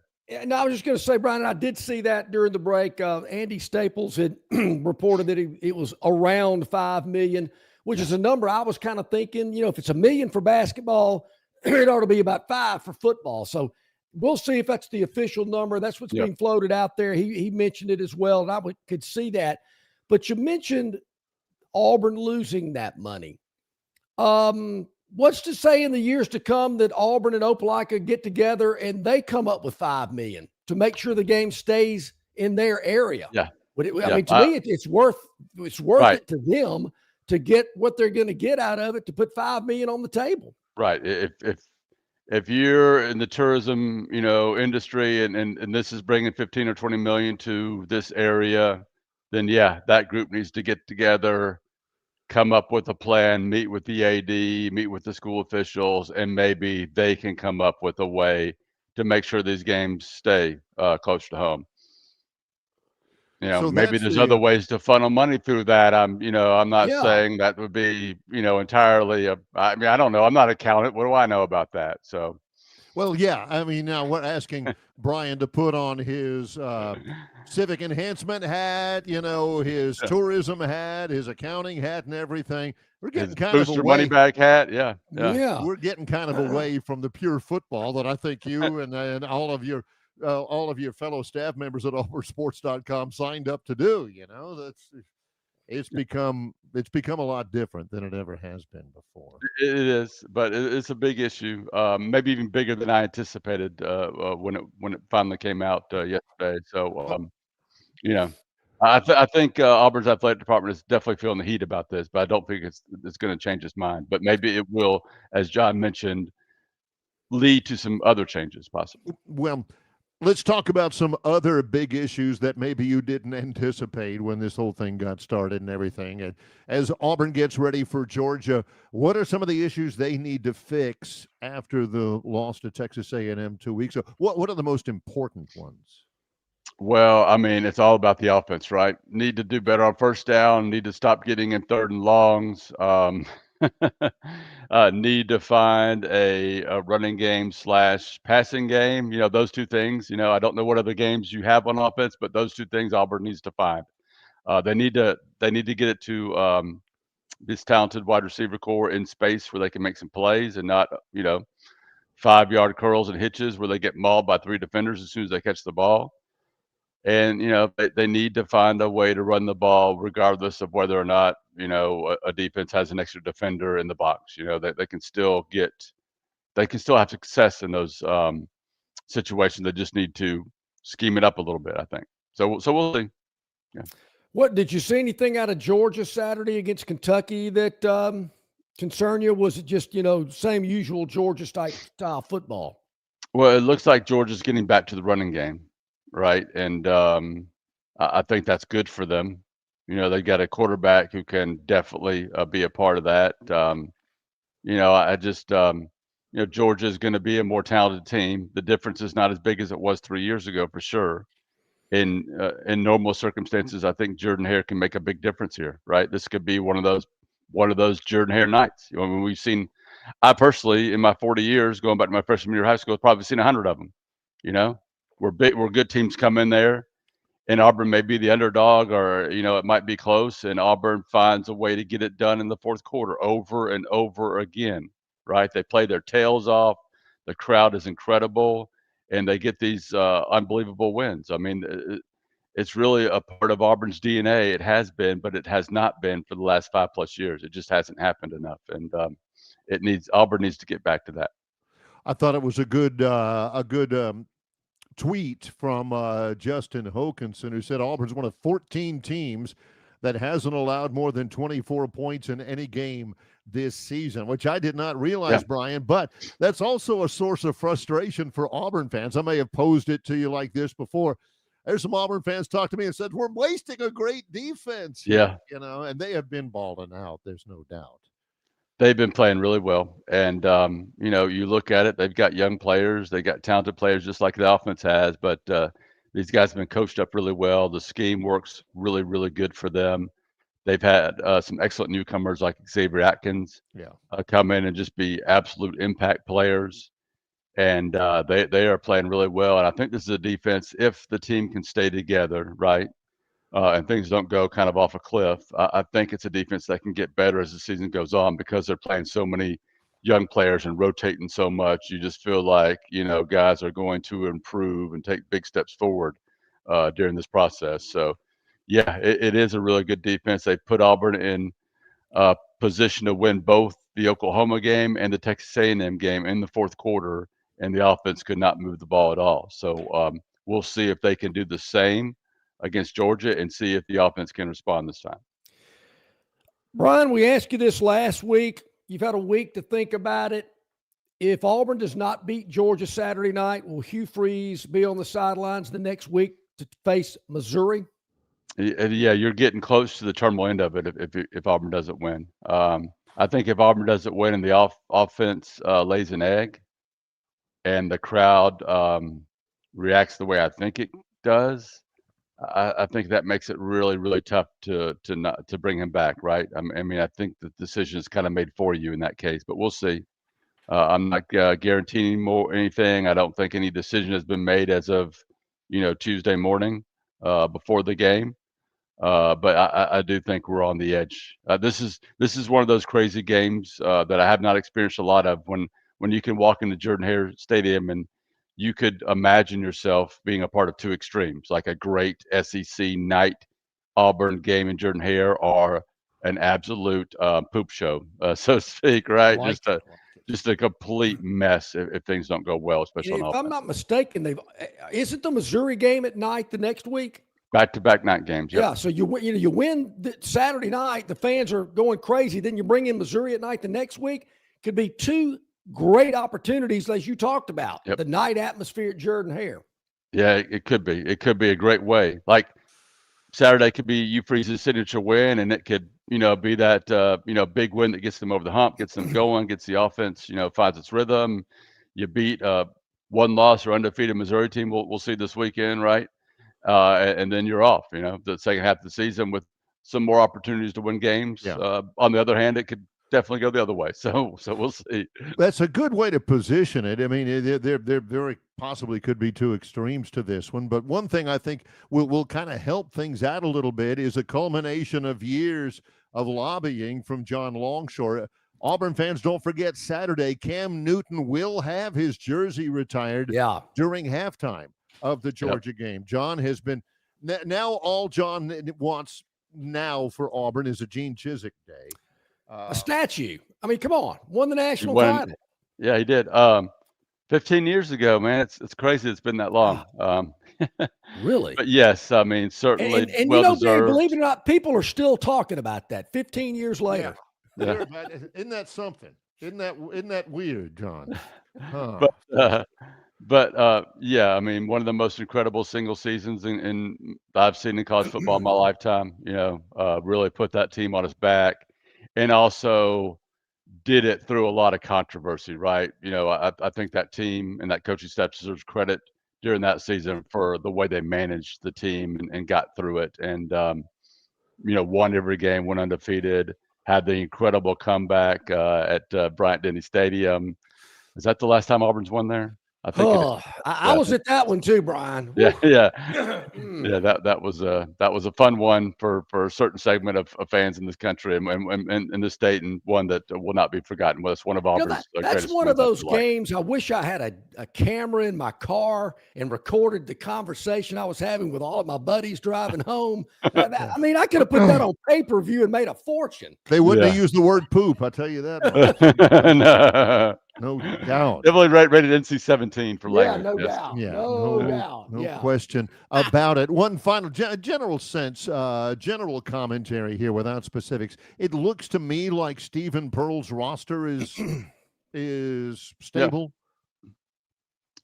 No, I was just going to say, Brian, I did see that during the break. Andy Staples had reported that it was around 5 million, which is a number I was kind of thinking, if it's $1 million for basketball, it ought to be about 5 for football. So we'll see if that's the official number. That's what's being floated out there. He mentioned it as well, and I could see that. But you mentioned Auburn losing that money. What's to say in the years to come that Auburn and Opelika get together and they come up with $5 million to make sure the game stays in their area? Yeah. To me, it's worth right. it to them to get what they're going to get out of it, to put $5 million on the table. Right. If you're in the tourism, industry and this is bringing 15 or 20 million to this area, then that group needs to get together, come up with a plan, meet with the AD, meet with the school officials, and maybe they can come up with a way to make sure these games stay close to home. So maybe there's other ways to funnel money through that. I'm not saying that would be, entirely. I don't know. I'm not an accountant. What do I know about that? So. Well, yeah. Now we're asking Brian to put on his civic enhancement hat, his tourism hat, his accounting hat, and everything. We're getting kind of away. Money back hat, yeah. We're getting kind of away from the pure football that I think you and all of your fellow staff members at AuburnSports.com signed up to do. It's become a lot different than it ever has been before. It is, but it's a big issue. Maybe even bigger than I anticipated when it finally came out yesterday. So, I think Auburn's athletic department is definitely feeling the heat about this, but I don't think it's going to change its mind. But maybe it will, as John mentioned, lead to some other changes possibly. Well, let's talk about some other big issues that maybe you didn't anticipate when this whole thing got started and everything. And as Auburn gets ready for Georgia, what are some of the issues they need to fix after the loss to Texas A&M 2 weeks ago? What are the most important ones? Well, it's all about the offense, right? Need to do better on first down, need to stop getting in third and longs. Need to find a running game / passing game. Those two things. I don't know what other games you have on offense, but those two things Auburn needs to find. They need to get it to this talented wide receiver core in space where they can make some plays and not 5-yard curls and hitches where they get mauled by 3 defenders as soon as they catch the ball. And, they need to find a way to run the ball regardless of whether or not, a defense has an extra defender in the box. They can still have success in those situations. They just need to scheme it up a little bit, I think. So we'll see. Yeah. What did you see anything out of Georgia Saturday against Kentucky that concerned you? Was it just, same usual Georgia style football? Well, it looks like Georgia's getting back to the running game. Right. And I think that's good for them. They got a quarterback who can definitely be a part of that. Georgia is going to be a more talented team. The difference is not as big as it was 3 years ago, for sure. in normal circumstances, I think Jordan-Hare can make a big difference here, right? This could be one of those Jordan-Hare nights. I mean, I personally, in my 40 years, going back to my freshman year of high school, have probably seen 100 of them. Where good teams come in there, and Auburn may be the underdog, or it might be close, and Auburn finds a way to get it done in the fourth quarter over and over again, right? They play their tails off. The crowd is incredible, and they get these unbelievable wins. I mean, it's really a part of Auburn's DNA. It has been, but it has not been for the last 5+ years. It just hasn't happened enough, and Auburn needs to get back to that. I thought it was a good tweet from Justin Hokanson, who said Auburn's one of 14 teams that hasn't allowed more than 24 points in any game this season, which I did not realize, Brian, but that's also a source of frustration for Auburn fans. I may have posed it to you like this before. There's some Auburn fans talked to me and said, we're wasting a great defense here, and they have been balling out. There's no doubt. They've been playing really well. And, you look at it, they've got young players, they got talented players just like the offense has, but these guys have been coached up really well. The scheme works really, really good for them. They've had some excellent newcomers like Xavier Atkins come in and just be absolute impact players. And they are playing really well. And I think this is a defense, if the team can stay together, right, and things don't go kind of off a cliff, I think it's a defense that can get better as the season goes on, because they're playing so many young players and rotating so much. You just feel like, guys are going to improve and take big steps forward during this process. So, yeah, it is a really good defense. They put Auburn in position to win both the Oklahoma game and the Texas A&M game in the fourth quarter, and the offense could not move the ball at all. So we'll see if they can do the same against Georgia and see if the offense can respond this time. Brian, we asked you this last week. You've had a week to think about it. If Auburn does not beat Georgia Saturday night, will Hugh Freeze be on the sidelines the next week to face Missouri? Yeah, you're getting close to the terminal end of it if Auburn doesn't win. I think if Auburn doesn't win and the offense lays an egg and the crowd reacts the way I think it does, I think that makes it really, really tough to bring him back, right? I mean, I think the decision is kind of made for you in that case, but we'll see. I'm not guaranteeing anything. I don't think any decision has been made as of Tuesday morning before the game. But I do think we're on the edge. This is one of those crazy games that I have not experienced a lot of. When you can walk into Jordan-Hare Stadium and you could imagine yourself being a part of two extremes, like a great SEC night Auburn game in Jordan-Hare, or an absolute poop show, so to speak, right? Just a complete mess if things don't go well, especially on offense. If I'm not mistaken, isn't the Missouri game at night the next week? Back-to-back night games. Yep. Yeah, so you win Saturday night, the fans are going crazy. Then you bring in Missouri at night the next week. Could be two great opportunities, as you talked about. Yep. The night atmosphere at Jordan-Hare. Yeah, it could be. It could be a great way. Like Saturday could be Hugh Freeze's signature win, and it could be that big win that gets them over the hump, gets them going, gets the offense finds its rhythm. You beat one loss or undefeated Missouri team. We'll see this weekend, right? And then you're off, the second half of the season with some more opportunities to win games. Yeah. On the other hand, it could definitely go the other way. So we'll see. That's a good way to position it. I mean, there very possibly could be two extremes to this one. But one thing I think will kind of help things out a little bit is a culmination of years of lobbying from John Longshore. Auburn fans, don't forget Saturday, Cam Newton will have his jersey retired during halftime of the Georgia game. John has been now all John wants now for Auburn is a Gene Chizik day. A statue. I mean, come on. Won the national title. Yeah, he did. 15 years ago, man. It's crazy it's been that long. Really? But yes, I mean, certainly and well-deserved. Believe it or not, people are still talking about that 15 years later. Yeah. Isn't that something? Isn't that weird, John? Huh. But yeah, I mean, one of the most incredible single seasons I've seen in college football in my lifetime. Really put that team on his back, and also did it through a lot of controversy, right? I think that team and that coaching staff deserves credit during that season for the way they managed the team and got through it. And, won every game, went undefeated, had the incredible comeback at Bryant-Denny Stadium. Is that the last time Auburn's won there? I think it is. I was at that one too, Brian. Yeah, yeah. Yeah, that was a fun one for a certain segment of fans in this country and in the state, and one that will not be forgotten. Well, it's one of Auburn's that's greatest one of wins, I those feel like. games. I wish I had a camera in my car and recorded the conversation I was having with all of my buddies driving home. I mean, I could have put that on pay-per-view and made a fortune. They wouldn't have used the word poop, I'll tell you that much. No doubt. Definitely rated NC-17 for language. No doubt. Yeah, No doubt. No question about it. One final general sense, general commentary here without specifics. It looks to me like Stephen Pearl's roster is stable. Yeah.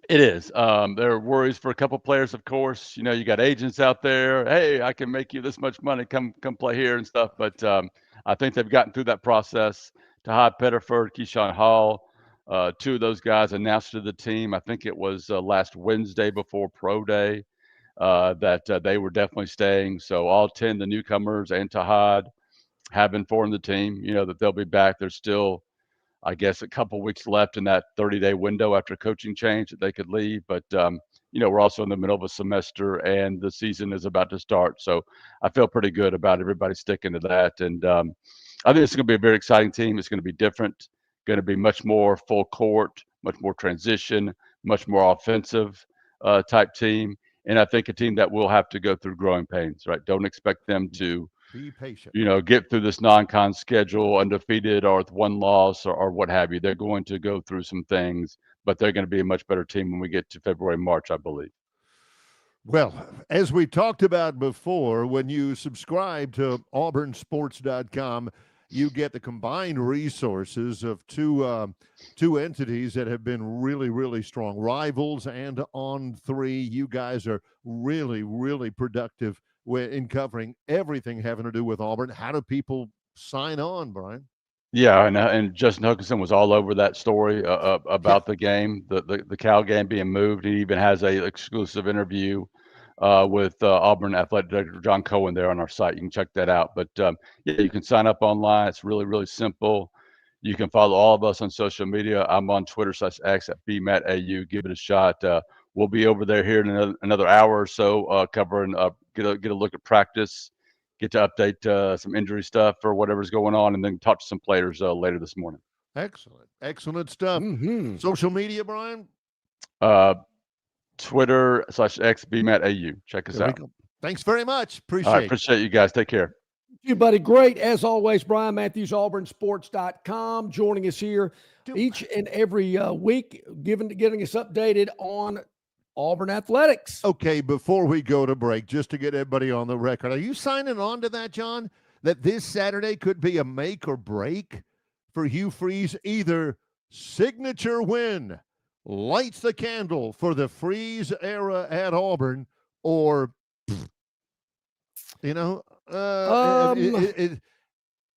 It is. There are worries for a couple players, of course. You got agents out there. Hey, I can make you this much money. Come play here and stuff. But I think they've gotten through that process. Tahad Pettiford, Keyshawn Hall. Two of those guys announced to the team, I think it was last Wednesday before Pro Day, that they were definitely staying. So all 10, the newcomers and Tahad, have informed the team, that they'll be back. There's still, I guess, a couple weeks left in that 30-day window after coaching change that they could leave. But, we're also in the middle of a semester and the season is about to start. So I feel pretty good about everybody sticking to that. And I think it's going to be a very exciting team. It's going to be different. Going to be much more full court, much more transition, much more offensive type team. And I think a team that will have to go through growing pains, right? Don't expect them to be patient, get through this non-con schedule undefeated or with one loss or what have you. They're going to go through some things, but they're going to be a much better team when we get to February, March, I believe. Well, as we talked about before, when you subscribe to auburnsports.com, you get the combined resources of two entities that have been really, really strong rivals. And on three, you guys are really, really productive in covering everything having to do with Auburn. How do people sign on, Brian? Yeah, and Justin Hookinson was all over that story about the game, the Cal game being moved. He even has a exclusive interview with Auburn Athletic Director John Cohen there on our site. You can check that out. But you can sign up online. It's really, really simple. You can follow all of us on social media. I'm on Twitter/X at BMattAU. Give it a shot. We'll be over there here in another hour or so, covering get a look at practice, get to update some injury stuff or whatever's going on, and then talk to some players later this morning. Excellent stuff. Mm-hmm. Social media, Brian? Twitter/X BMattAU. Check us out. Thanks very much. Appreciate you guys. Take care. You, buddy. Great. As always, Brian Matthews, auburnsports.com, joining us here each and every week, getting us updated on Auburn athletics. Okay, before we go to break, just to get everybody on the record, are you signing on to that, John? That this Saturday could be a make or break for Hugh Freeze? Either signature win, lights the candle for the Freeze era at Auburn, or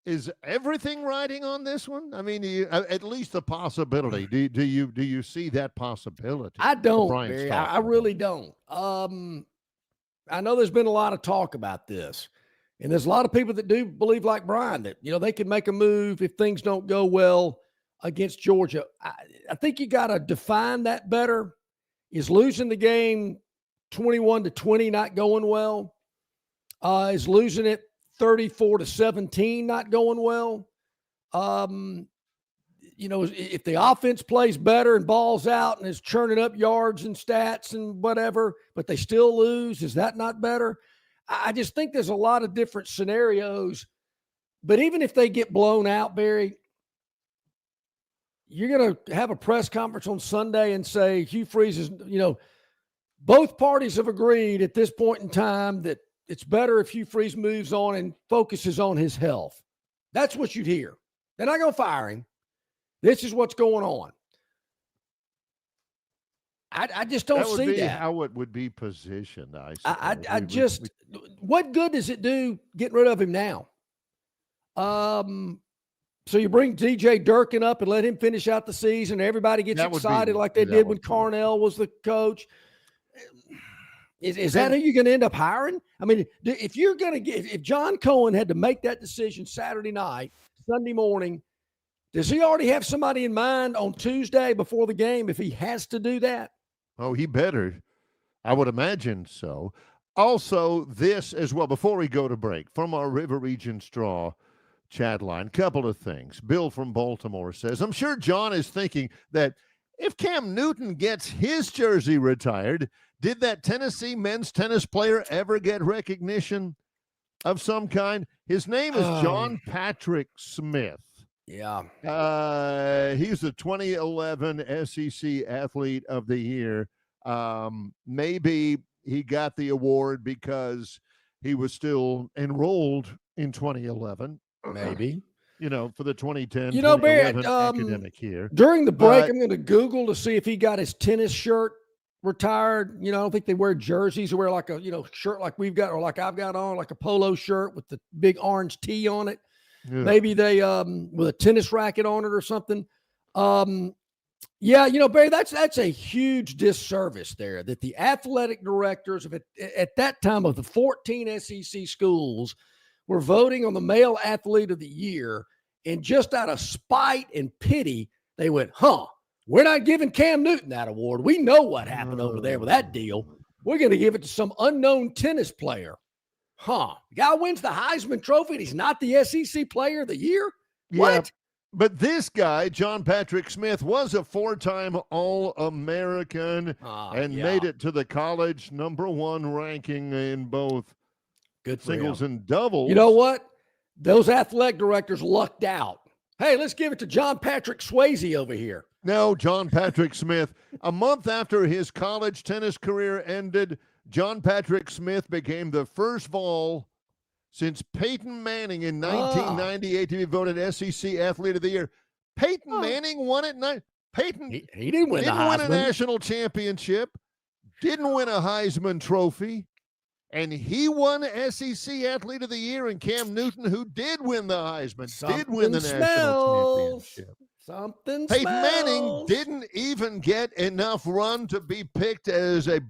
is everything riding on this one? I mean, at least the possibility. Do you see that possibility? I don't, Barry. I really don't. I know there's been a lot of talk about this, and there's a lot of people that do believe, like Brian, that they can make a move if things don't go well against Georgia. I think you got to define that better. Is losing the game 21-20 not going well? Is losing it 34-17 not going well? If the offense plays better and balls out and is churning up yards and stats and whatever, but they still lose, is that not better? I just think there's a lot of different scenarios. But even if they get blown out, Barry, you're going to have a press conference on Sunday and say Hugh Freeze is, both parties have agreed at this point in time that it's better if Hugh Freeze moves on and focuses on his health. That's what you'd hear. They're not going to fire him. This is what's going on. I just don't see that. How it would be positioned. What good does it do getting rid of him now? So you bring DJ Durkin up and let him finish out the season. Everybody gets excited like they did when Carnell was the coach. Is that who you're going to end up hiring? I mean, if John Cohen had to make that decision Saturday night, Sunday morning, does he already have somebody in mind on Tuesday before the game if he has to do that? Oh, he better. I would imagine so. Also, this as well, before we go to break, from our River Region Straw chat line, couple of things. Bill from Baltimore says, I'm sure John is thinking that if Cam Newton gets his jersey retired, did that Tennessee men's tennis player ever get recognition of some kind? His name is John Patrick Smith. Yeah. He's the 2011 SEC Athlete of the Year. Maybe he got the award because he was still enrolled in 2011. Maybe. For the 2010, Barry, academic year. During the break, I'm going to Google to see if he got his tennis shirt retired. I don't think they wear jerseys or wear like a, shirt like we've got or like I've got on, like a polo shirt with the big orange T on it. Yeah. Maybe they with a tennis racket on it or something. Barry, that's a huge disservice there that the athletic directors of at that time of the 14 SEC schools were voting on the male athlete of the year, and just out of spite and pity, they went, we're not giving Cam Newton that award. We know what happened over there with that deal. We're going to give it to some unknown tennis player. The guy wins the Heisman Trophy and he's not the SEC Player of the Year? Yeah, what? But this guy, John Patrick Smith, was a 4-time All-American and made it to the college #1 ranking in both singles and doubles. You know what? Those athletic directors lucked out. Hey, let's give it to John Patrick Swayze over here. No, John Patrick Smith. A month after his college tennis career ended, John Patrick Smith became the first Vol since Peyton Manning in 1998 to be voted SEC Athlete of the Year. Peyton Manning won it. Peyton he didn't win a national championship, didn't win a Heisman Trophy, and he won SEC Athlete of the Year. And Cam Newton, who did win the Heisman, did win the national championship. Peyton Manning didn't even get enough run to be picked as a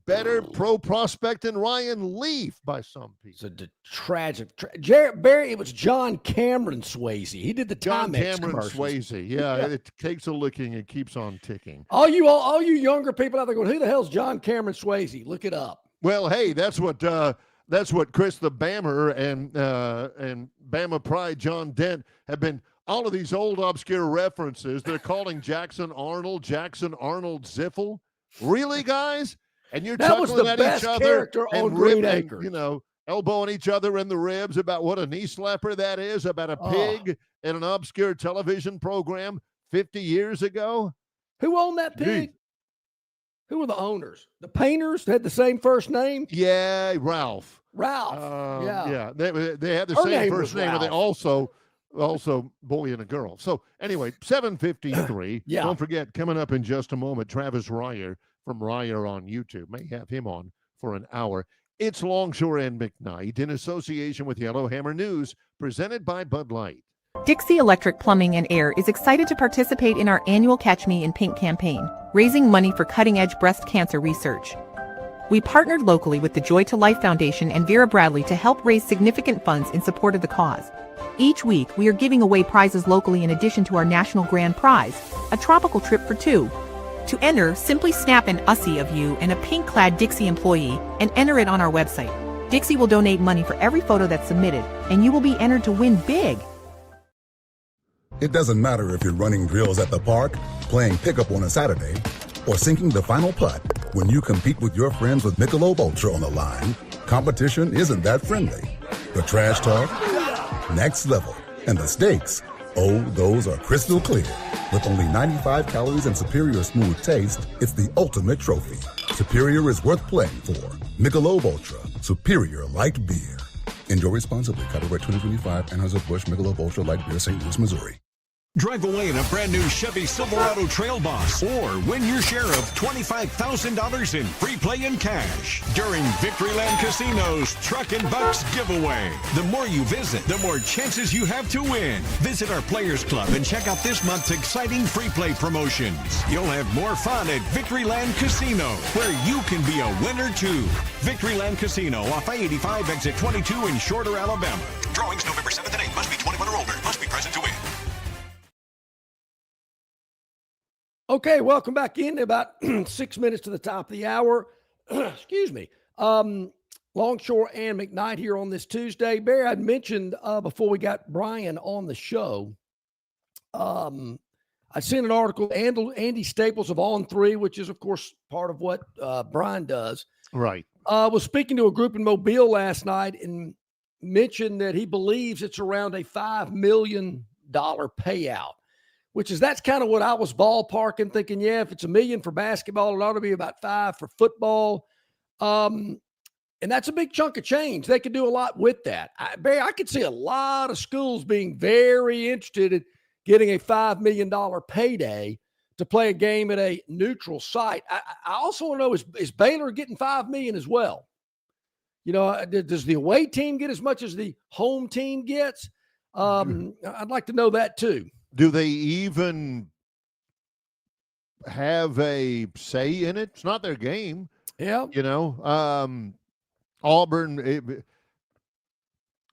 better pro prospect than Ryan Leaf by some people. It's a tragic. Barry, it was John Cameron Swayze. He did the Timex commercials. Swayze. Yeah, it takes a licking and keeps on ticking. All you younger people out there going, who the hell's John Cameron Swayze? Look it up. Well, hey, that's what Chris the Bammer and Bama Pride John Dent have been. All of these old obscure references. They're calling Jackson Arnold Ziffel. Really, guys? And you're chuckling at each other and elbowing each other in the ribs about what a knee slapper that is, about a pig in an obscure television program 50 years ago. Who owned that pig? Who were the owners? The painters had the same first name? Yeah, Ralph. Yeah. They had the same first name, but they also boy and a girl. So anyway, 7:53. Yeah. Don't forget, coming up in just a moment, Travis Ryer from Ryer on YouTube. May have him on for an hour. It's Longshore and McKnight in association with Yellowhammer News, presented by Bud Light. Dixie Electric Plumbing and Air is excited to participate in our annual Catch Me in Pink campaign, raising money for cutting-edge breast cancer research. We partnered locally with the Joy to Life Foundation and Vera Bradley to help raise significant funds in support of the cause. Each week, we are giving away prizes locally in addition to our national grand prize, a tropical trip for 2. To enter, simply snap an USSI of you and a pink-clad Dixie employee and enter it on our website. Dixie will donate money for every photo that's submitted, and you will be entered to win big. It doesn't matter if you're running drills at the park, playing pickup on a Saturday, or sinking the final putt. When you compete with your friends with Michelob Ultra on the line, competition isn't that friendly. The trash talk, next level, and the stakes, those are crystal clear. With only 95 calories and superior smooth taste, it's the ultimate trophy. Superior is worth playing for. Michelob Ultra, superior light beer. Enjoy responsibly. Copyright 2025, Anheuser-Busch Michelob Ultra Light Beer, St. Louis, Missouri. Drive away in a brand new Chevy Silverado Trail Boss or win your share of $25,000 in free play and cash during Victoryland Casino's Truck and Bucks giveaway. The more you visit, the more chances you have to win. Visit our Players Club and check out this month's exciting free play promotions. You'll have more fun at Victoryland Casino, where you can be a winner too. Victoryland Casino off I-85 exit 22 in Shorter, Alabama. Drawings November 7th and 8th. Must be 21 or older. Must be present to win. Okay, welcome back in. About 6 minutes to the top of the hour. Excuse me. Longshore and McKnight here on this Tuesday. Barry, I'd mentioned before we got Brian on the show, I sent an article, Andy Staples of On 3, which is, of course, part of what Brian does. Right. Was speaking to a group in Mobile last night and mentioned that he believes it's around a $5 million payout. That's kind of what I was ballparking, thinking, yeah, if it's $1 million for basketball, it ought to be about $5 million for football. And that's a big chunk of change. They could do a lot with that. Barry, I could see a lot of schools being very interested in getting a $5 million payday to play a game at a neutral site. I also want to know, is Baylor getting $5 million as well? You know, does the away team get as much as the home team gets? I'd like to know that too. Do they even have a say in it? It's not their game. Yeah. You know, Auburn,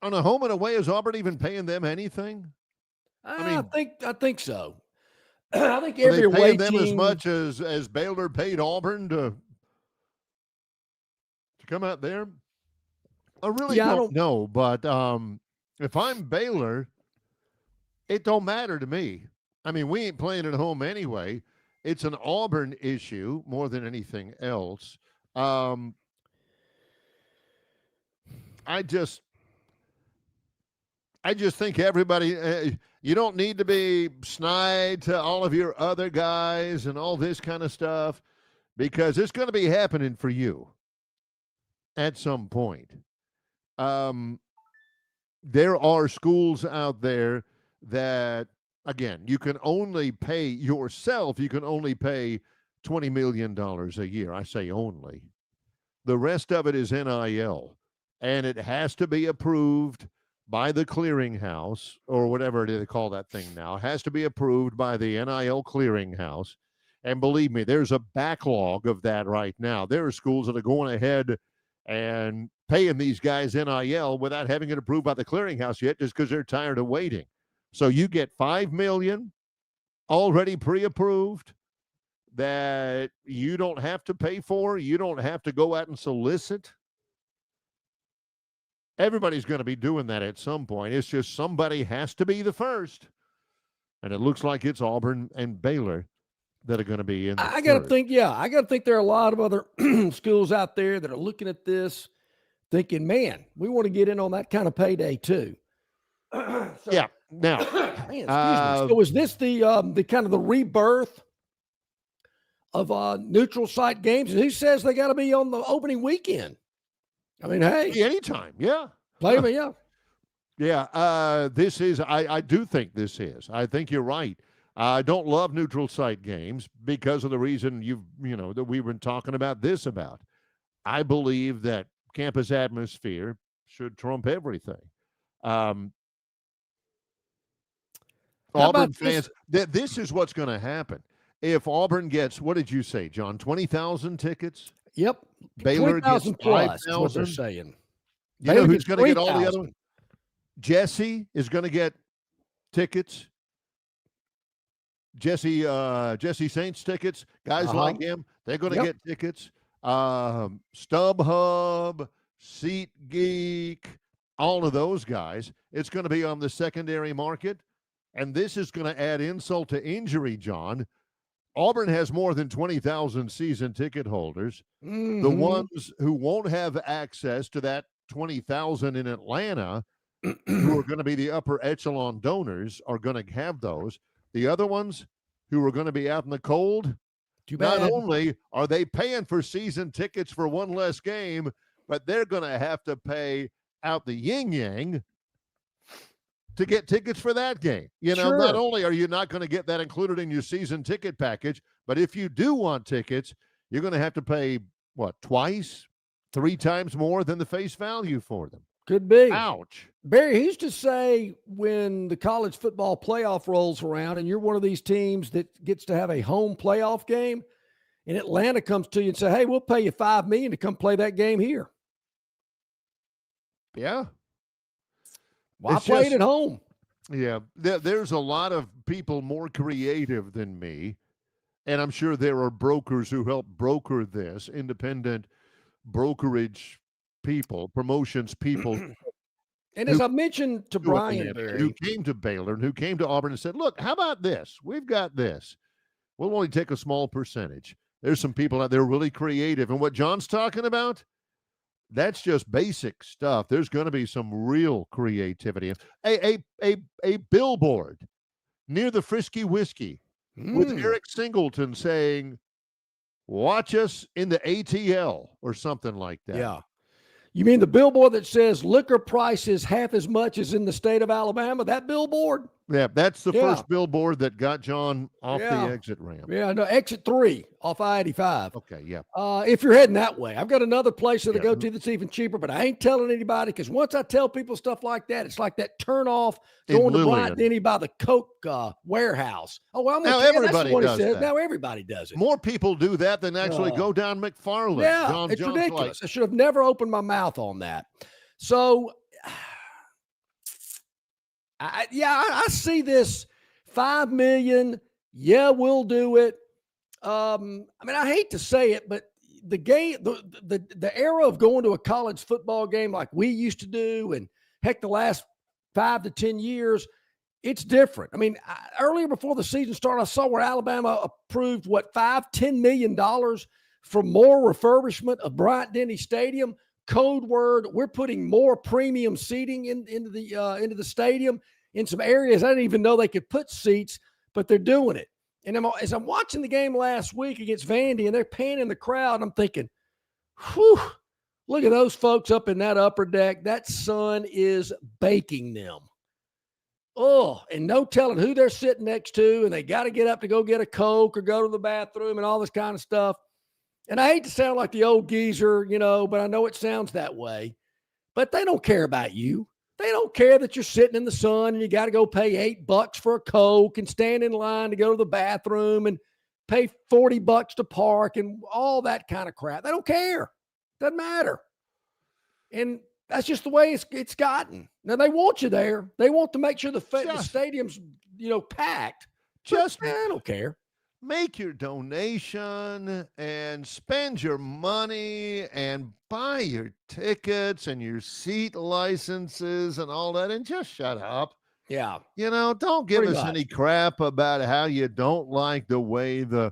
on a home and away, is Auburn even paying them anything? I think so. I think every away them team, as much as Baylor paid Auburn to come out there. I really don't know, but if I'm Baylor, it don't matter to me. I mean, we ain't playing at home anyway. It's an Auburn issue more than anything else. I just think everybody, you don't need to be snide to all of your other guys and all this kind of stuff, because it's going to be happening for you at some point. There are schools out there that, again, you can only pay yourself. You can only pay $20 million a year. I say only. The rest of it is NIL, and it has to be approved by the clearinghouse, or whatever they call that thing now. It has to be approved by the NIL clearinghouse. And believe me, there's a backlog of that right now. There are schools that are going ahead and paying these guys NIL without having it approved by the clearinghouse yet, just because they're tired of waiting. So you get $5 million already pre-approved that you don't have to pay for. You don't have to go out and solicit. Everybody's going to be doing that at some point. It's just somebody has to be the first. And it looks like it's Auburn and Baylor that are going to be in. I got to think there are a lot of other schools out there that are looking at this thinking, man, we want to get in on that kind of payday too. Yeah. Now, man, excuse me. So is this the kind of the rebirth of neutral site games? And who says they got to be on the opening weekend? I mean, hey, anytime, yeah, play me, yeah, yeah. This is. I do think this is. I think you're right. I don't love neutral site games because of the reason that we've been talking about this about. I believe that campus atmosphere should trump everything. Auburn fans, this is what's going to happen. If Auburn gets, what did you say, John? 20,000 tickets? Yep. Baylor gets 5,000 what they're saying. You know who's going to get all the other ones? Jesse is going to get tickets. Jesse Saints tickets. Guys like him, they're going to get tickets. StubHub, SeatGeek, all of those guys. It's going to be on the secondary market. And this is going to add insult to injury, John. Auburn has more than 20,000 season ticket holders. Mm-hmm. The ones who won't have access to that 20,000 in Atlanta, who are going to be the upper echelon donors, are going to have those. The other ones who are going to be out in the cold, not only are they paying for season tickets for one less game, but they're going to have to pay out the yin-yang to get tickets for that game. You know, Sure. not only are you not going to get that included in your season ticket package, but if you do want tickets, you're going to have to pay, what, twice, 3 times more than the face value for them. Could be. Ouch. Barry, he used to say when the college football playoff rolls around and you're one of these teams that gets to have a home playoff game, and Atlanta comes to you and say, hey, we'll pay you $5 million to come play that game here. Yeah. Why It's play just- it at home? Yeah, there's a lot of people more creative than me, and I'm sure there are brokers who help broker this, independent brokerage people, promotions people. And as I mentioned to Brian, who Barry, came to Baylor and who came to Auburn and said, look, how about this? We've got this. We'll only take a small percentage. There's some people out there really creative. And what John's talking about, that's just basic stuff. There's going to be some real creativity. A billboard near the Frisky Whiskey with Eric Singleton saying, watch us in the ATL or something like that. Yeah. You mean the billboard that says liquor prices half as much as in the state of Alabama? That billboard? Yeah, that's the first billboard that got John off the exit ramp. Yeah, no, exit 3 off I-85. Okay, yeah. If you're heading that way. I've got another place that I go to that's even cheaper, but I ain't telling anybody because once I tell people stuff like that, it's like that turn off going to Bryant Denny by the Coke warehouse. Oh, well, I'm now gonna everybody does that. Now everybody does it. More people do that than actually go down McFarland. Yeah, it's ridiculous. I should have never opened my mouth on that. So, I see this $5 million. Yeah, we'll do it. I mean, I hate to say it, but the game, the era of going to a college football game like we used to do, and heck, the last 5 to 10 years, it's different. I mean, earlier before the season started, I saw where Alabama approved $5-10 million for more refurbishment of Bryant Denny Stadium. Code word: we're putting more premium seating into the stadium in some areas I didn't even know they could put seats, but they're doing it. And as I'm watching the game last week against Vandy, and they're panning the crowd, I'm thinking, whew, look at those folks up in that upper deck. That sun is baking them. Oh, and no telling who they're sitting next to, and they got to get up to go get a Coke or go to the bathroom and all this kind of stuff. And I hate to sound like the old geezer, but I know it sounds that way. But they don't care about you. They don't care that you're sitting in the sun and you got to go pay $8 for a Coke and stand in line to go to the bathroom and pay $40 to park and all that kind of crap. They don't care. Doesn't matter. And that's just the way it's gotten. Now, they want you there. They want to make sure the stadium's, packed. I don't care. Make your donation and spend your money and buy your tickets and your seat licenses and all that, and just shut up. Yeah. Don't give us any crap about how you don't like the way the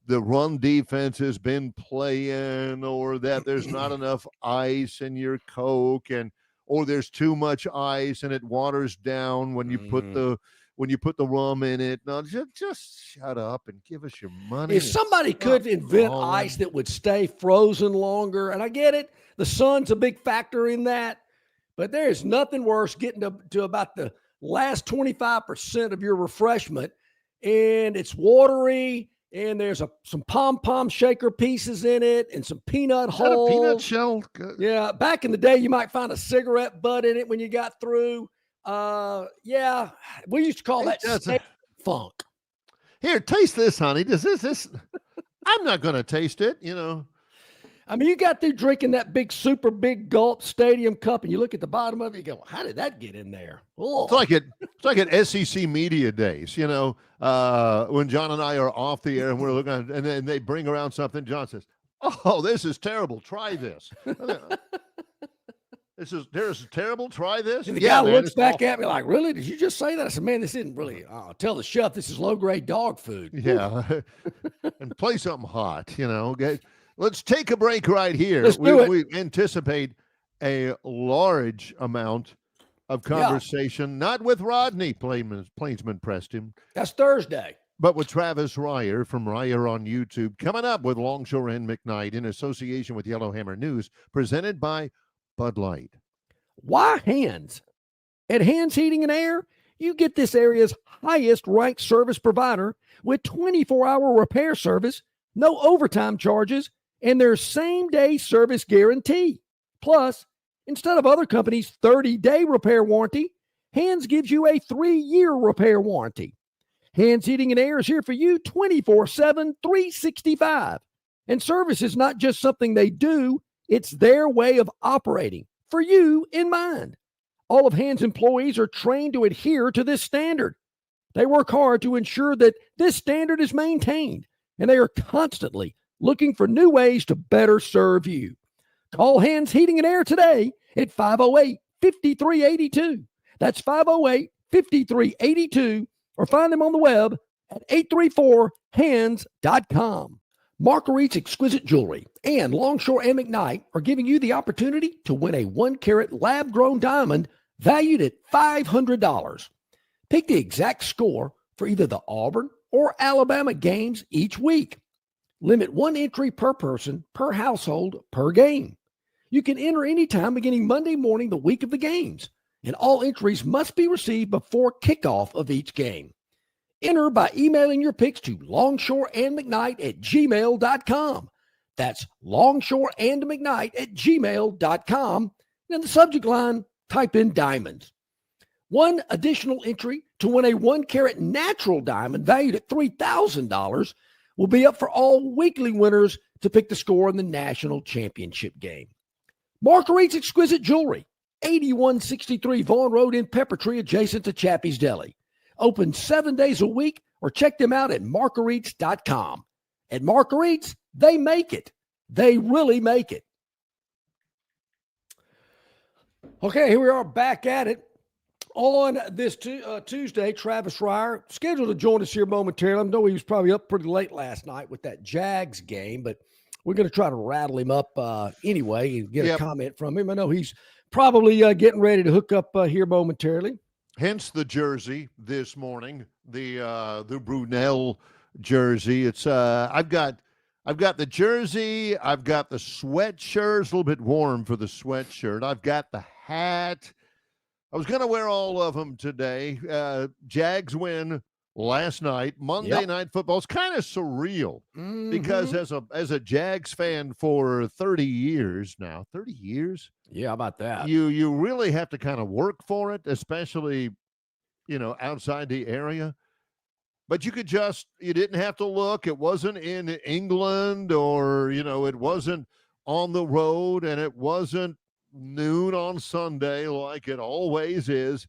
run defense has been playing, or that there's not enough ice in your Coke, or there's too much ice and it waters down when you put the rum in it. No, just shut up and give us your money. If somebody could invent ice that would stay frozen longer, and I get it, the sun's a big factor in that, but there is nothing worse getting to about the last 25% of your refreshment, and it's watery, and there's some pom-pom shaker pieces in it and some peanut hulls. A peanut shell? Yeah, back in the day, you might find a cigarette butt in it when you got through. Yeah, we used to call that steak funk. Here, taste this, honey. Does this? I'm not going to taste it. I mean, you got through drinking that super big gulp stadium cup, and you look at the bottom of it, you go, "How did that get in there?" Oh. It's like at SEC media days. When John and I are off the air and we're looking at, and then they bring around something. John says, "Oh, this is terrible. Try this." There's terrible. Try this. And the guy looks back at me like, "Really? Did you just say that?" I said, "Man, this isn't really. Tell the chef this is low grade dog food." Yeah, and play something hot. Let's take a break right here. Let's do it. We anticipate a large amount of conversation, not with Rodney Plainsman Preston. That's Thursday. But with Travis Ryer from Ryer on YouTube, coming up with Longshore and McKnight in association with Yellowhammer News, presented by Bud Light. Why hands? At Hands Heating and Air, you get this area's highest ranked service provider with 24-hour repair service, no overtime charges, and their same-day service guarantee. Plus, instead of other companies' 30-day repair warranty, Hands gives you a 3-year repair warranty. Hands Heating and Air is here for you 24/7, 365. And service is not just something they do, it's their way of operating, for you in mind. All of Hands employees are trained to adhere to this standard. They work hard to ensure that this standard is maintained, and they are constantly looking for new ways to better serve you. Call Hands Heating and Air today at 508-5382. That's 508-5382, or find them on the web at 834hands.com. Marguerite's Exquisite Jewelry and Longshore McKnight are giving you the opportunity to win a 1-carat lab-grown diamond valued at $500. Pick the exact score for either the Auburn or Alabama games each week. Limit 1 entry per person, per household, per game. You can enter anytime beginning Monday morning the week of the games, and all entries must be received before kickoff of each game. Enter by emailing your picks to longshoreandmcknight@gmail.com. That's longshoreandmcknight@gmail.com. And in the subject line, type in diamonds. One additional entry to win a 1-carat natural diamond valued at $3,000 will be up for all weekly winners to pick the score in the national championship game. Marguerite's Exquisite Jewelry, 8163 Vaughan Road in Peppertree, adjacent to Chappie's Deli. Open 7 days a week, or check them out at marguerites.com. At Marguerites, they make it. They really make it. Okay, here we are back at it. On this Tuesday, Travis Reier scheduled to join us here momentarily. I know he was probably up pretty late last night with that Jags game, but we're going to try to rattle him up anyway and get a comment from him. I know he's probably getting ready to hook up here momentarily. Hence the jersey this morning, the Brunel jersey. It's I've got the jersey, I've got the sweatshirt. It's a little bit warm for the sweatshirt. I've got the hat. I was going to wear all of them today. Jags win last night. Monday Night Football. It's kind of surreal because as a Jags fan for 30 years now, 30 years. Yeah, how about that? You really have to kind of work for it, especially, outside the area. But you didn't have to look. It wasn't in England or, it wasn't on the road, and it wasn't noon on Sunday like it always is.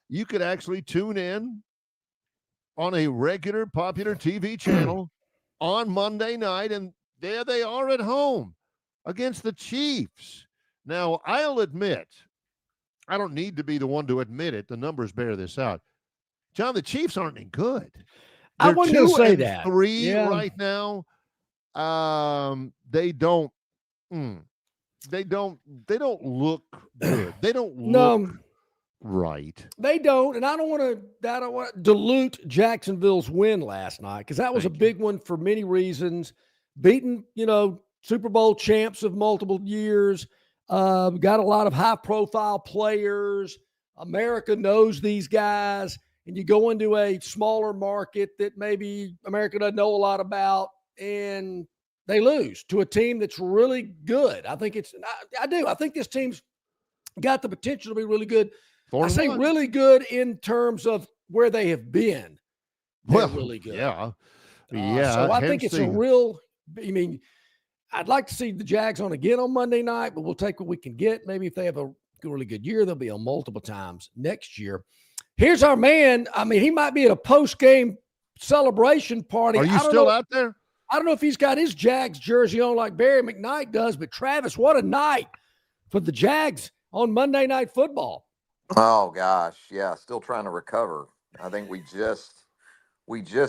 You could actually tune in on a regular popular TV channel on Monday night, and there they are at home against the Chiefs. Now, I'll admit, I don't need to be the one to admit it. The numbers bear this out. John, the Chiefs aren't any good. I wasn't going to say that. 3 right now. They don't look good. They don't look right. They don't, and I don't want to dilute Jacksonville's win last night, because that was a big one for many reasons. Beating, Super Bowl champs of multiple years. Got a lot of high-profile players. America knows these guys, and you go into a smaller market that maybe America doesn't know a lot about, and they lose to a team that's really good. I think I do. I think this team's got the potential to be really good. I say really good in terms of where they have been. They're really good. Yeah. So I think it's I'd like to see the Jags on again on Monday night, but we'll take what we can get. Maybe if they have a really good year, they'll be on multiple times next year. Here's our man. He might be at a post-game celebration party. Are you still out there? I don't know if he's got his Jags jersey on like Barry McKnight does, but Travis, what a night for the Jags on Monday Night Football. Oh gosh, yeah, still trying to recover. I think we just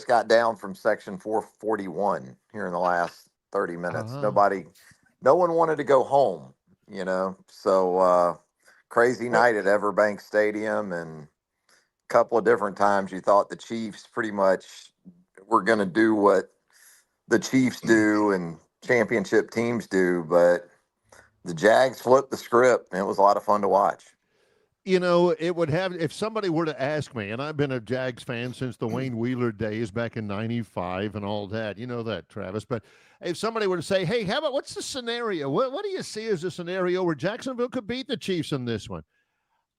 got down from section 441 here in the last 30 minutes. No one wanted to go home, So crazy night at Everbank Stadium, and a couple of different times you thought the Chiefs pretty much were going to do what the Chiefs do and championship teams do, but the Jags flipped the script, and it was a lot of fun to watch. it would have, if somebody were to ask me, and I've been a Jags fan since the Wayne Wheeler days back in 95 and all that, you know that, Travis, but if somebody were to say, hey, how about, what's the scenario? What do you see as a scenario where Jacksonville could beat the Chiefs in this one?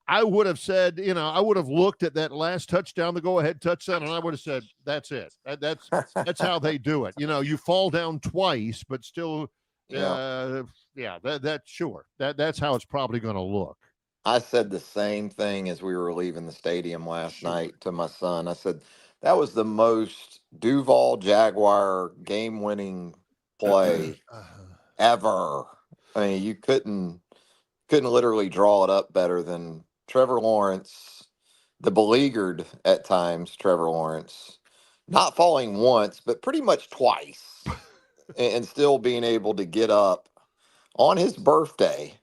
I would have said, I would have looked at that last touchdown, the go-ahead touchdown, and I would have said, that's it. That's how they do it. You fall down twice, but still, sure. That's how it's probably going to look. I said the same thing as we were leaving the stadium last night to my son. I said, that was the most Duval Jaguar game-winning play ever. I mean, you couldn't literally draw it up better than Trevor Lawrence, the beleaguered at times Trevor Lawrence, not falling once, but pretty much twice, and still being able to get up on his birthday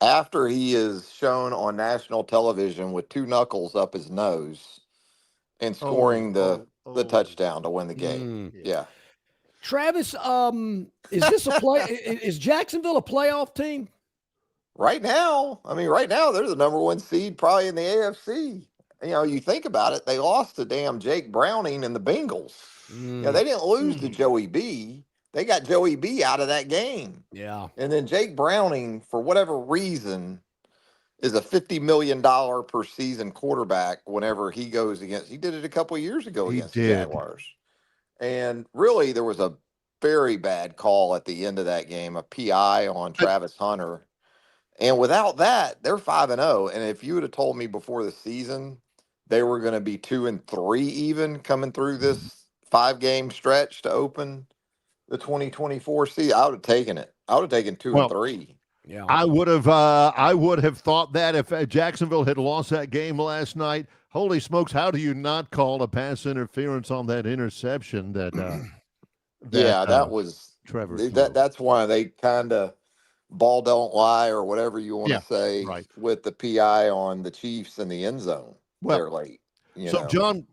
after he is shown on national television with two knuckles up his nose and scoring the touchdown to win the game. Yeah. Travis, is this a play? Is Jacksonville a playoff team? Right now, they're the number one seed probably in the AFC. You think about it, they lost to damn Jake Browning and the Bengals. They didn't lose to Joey B. They got Joey B out of that game. Yeah. And then Jake Browning, for whatever reason, is a $50 million per season quarterback whenever he goes against. He did it a couple of years ago against the Jaguars. And really, there was a very bad call at the end of that game, a PI on Travis Hunter. And without that, they're 5-0. And if you would have told me before the season they were going to be 2-3 even coming through this 5-game stretch to open the 2024 season, I would have taken it. I would have taken 2-3. Yeah, I would have thought that if Jacksonville had lost that game last night. Holy smokes! How do you not call a pass interference on that interception? That was Trevor. That's why they kind of ball don't lie or whatever you want to say with the PI on the Chiefs in the end zone. They're late. John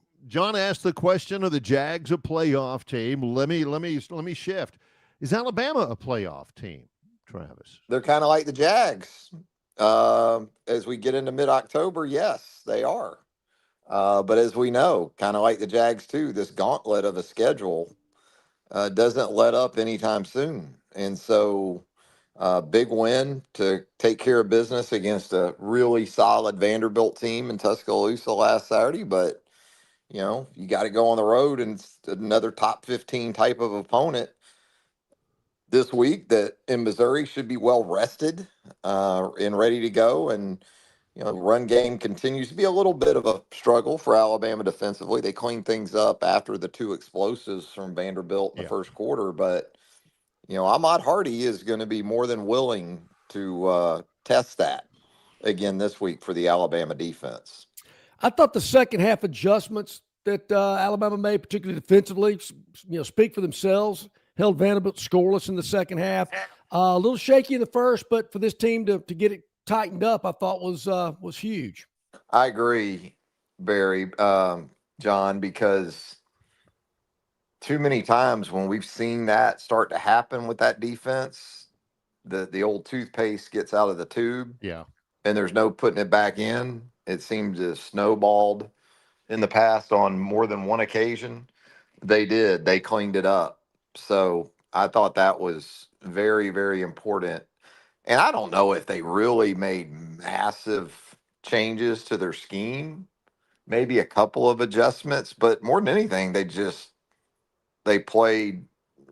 asked the question: of the Jags a playoff team? Let me shift. Is Alabama a playoff team, Travis? They're kind of like the Jags. As we get into mid-October, yes, they are. But as we know, kind of like the Jags too, this gauntlet of a schedule doesn't let up anytime soon. And so big win to take care of business against a really solid Vanderbilt team in Tuscaloosa last Saturday. But, you got to go on the road and another top 15 type of opponent this week that in Missouri should be well rested and ready to go. And, run game continues to be a little bit of a struggle for Alabama defensively. They cleaned things up after the two explosives from Vanderbilt in the first quarter. But, Ahmad Hardy is going to be more than willing to test that again this week for the Alabama defense. I thought the second half adjustments that Alabama made, particularly defensively, speak for themselves. Held Vanderbilt scoreless in the second half. A little shaky in the first, but for this team to get it tightened up, I thought was huge. I agree, Barry, John, because too many times when we've seen that start to happen with that defense, the old toothpaste gets out of the tube. Yeah. And there's no putting it back in. It seems to have snowballed in the past on more than one occasion. They did. They cleaned it up. So I thought that was very, very important. And I don't know if they really made massive changes to their scheme, maybe a couple of adjustments, but more than anything, they played,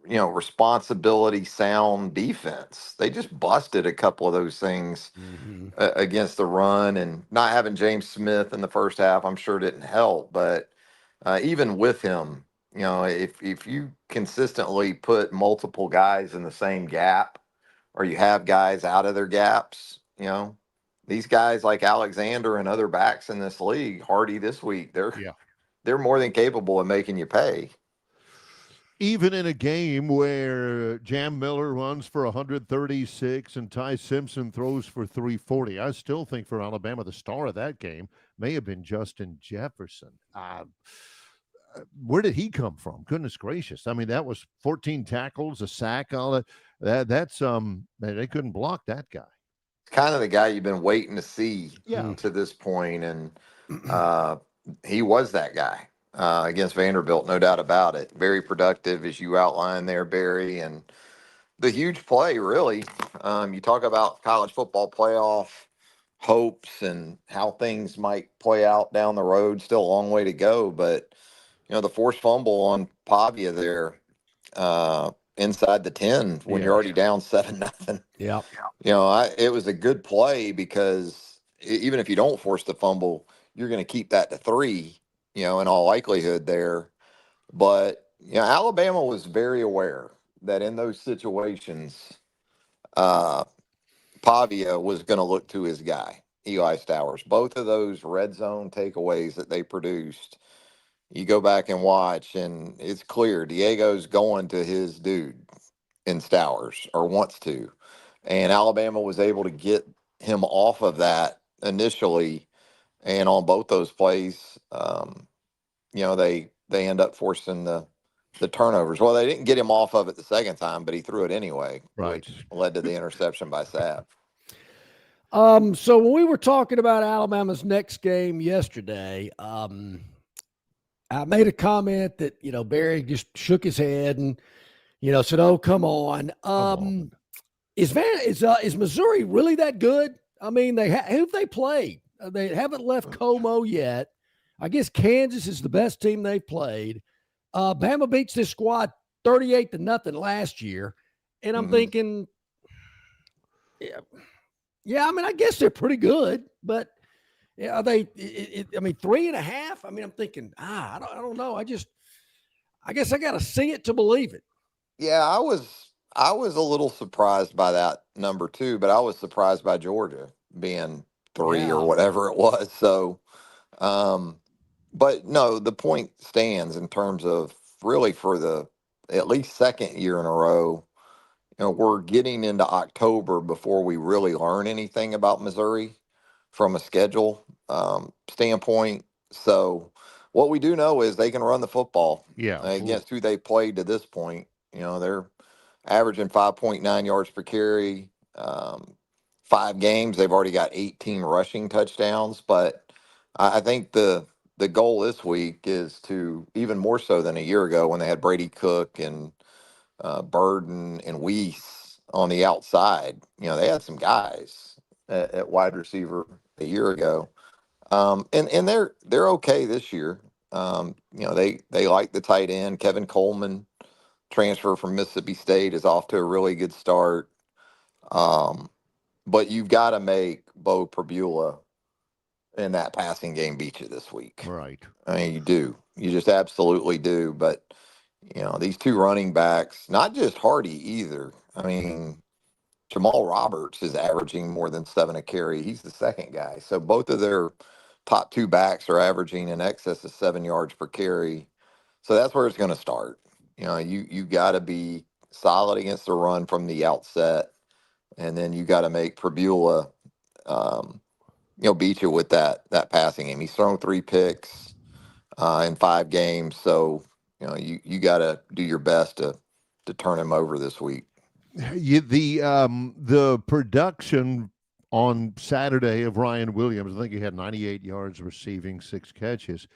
responsibility sound defense. They just busted a couple of those things against the run, and not having James Smith in the first half, I'm sure didn't help. But even with him, if you consistently put multiple guys in the same gap, or you have guys out of their gaps, these guys like Alexander and other backs in this league, Hardy this week, they're more than capable of making you pay. Even in a game where Jam Miller runs for 136 and Ty Simpson throws for 340, I still think for Alabama, the star of that game may have been Justin Jefferson. Where did he come from? Goodness gracious. I mean, that was 14 tackles, a sack, all that. That's they couldn't block that guy. kind of the guy you've been waiting to see to this point, and he was that guy against Vanderbilt, no doubt about it. Very productive, as you outlined there, Barry, and the huge play, really. You talk about college football playoff hopes and how things might play out down the road. Still a long way to go, but the forced fumble on Pavia there inside the 10 when you're already down 7-0. Yeah. It was a good play because even if you don't force the fumble, you're going to keep that to 3, in all likelihood there. But, Alabama was very aware that in those situations, Pavia was going to look to his guy, Eli Stowers. Both of those red zone takeaways that they produced, you go back and watch, and it's clear Diego's going to his dude in Stowers, or wants to. And Alabama was able to get him off of that initially. And on both those plays, they end up forcing the turnovers. Well, they didn't get him off of it the second time, but he threw it anyway, which led to the interception by Sapp. So when we were talking about Alabama's next game yesterday, I made a comment that, Barry just shook his head and, said, "Oh, come on." Is Missouri really that good? I mean, who've they played? They haven't left Como yet. I guess Kansas is the best team they've played. Bama beats this squad 38-0 last year. And I'm thinking, yeah, I mean, I guess they're pretty good, but are they, 3.5? I mean, I'm thinking, I don't know. I guess I got to see it to believe it. Yeah, I was a little surprised by that number too, but I was surprised by Georgia being 3 or whatever it was. So, but no, the point stands in terms of really for the at least second year in a row, we're getting into October before we really learn anything about Missouri from a schedule standpoint. So what we do know is they can run the football against who they played to this point. They're averaging 5.9 yards per carry. 5 games, they've already got 18 rushing touchdowns. But I think the goal this week is to, even more so than a year ago when they had Brady Cook and Burden and Weiss on the outside. They had some guys at wide receiver a year ago. And they're okay this year. They like the tight end. Kevin Coleman, transfer from Mississippi State, is off to a really good start. But you've got to make Bo Prabula in that passing game beat you this week. Right. I mean, you do. You just absolutely do. But, these 2 running backs, not just Hardy either. I mean, Jamal Roberts is averaging more than 7 a carry. He's the second guy. So both of their top 2 backs are averaging in excess of 7 yards per carry. So that's where it's going to start. You got to be solid against the run from the outset, and then you got to make Prabula, beat you with that passing game. He's thrown 3 picks in 5 games, so you got to do your best to turn him over this week. The production on Saturday of Ryan Williams, I think he had 98 yards receiving, 6 catches.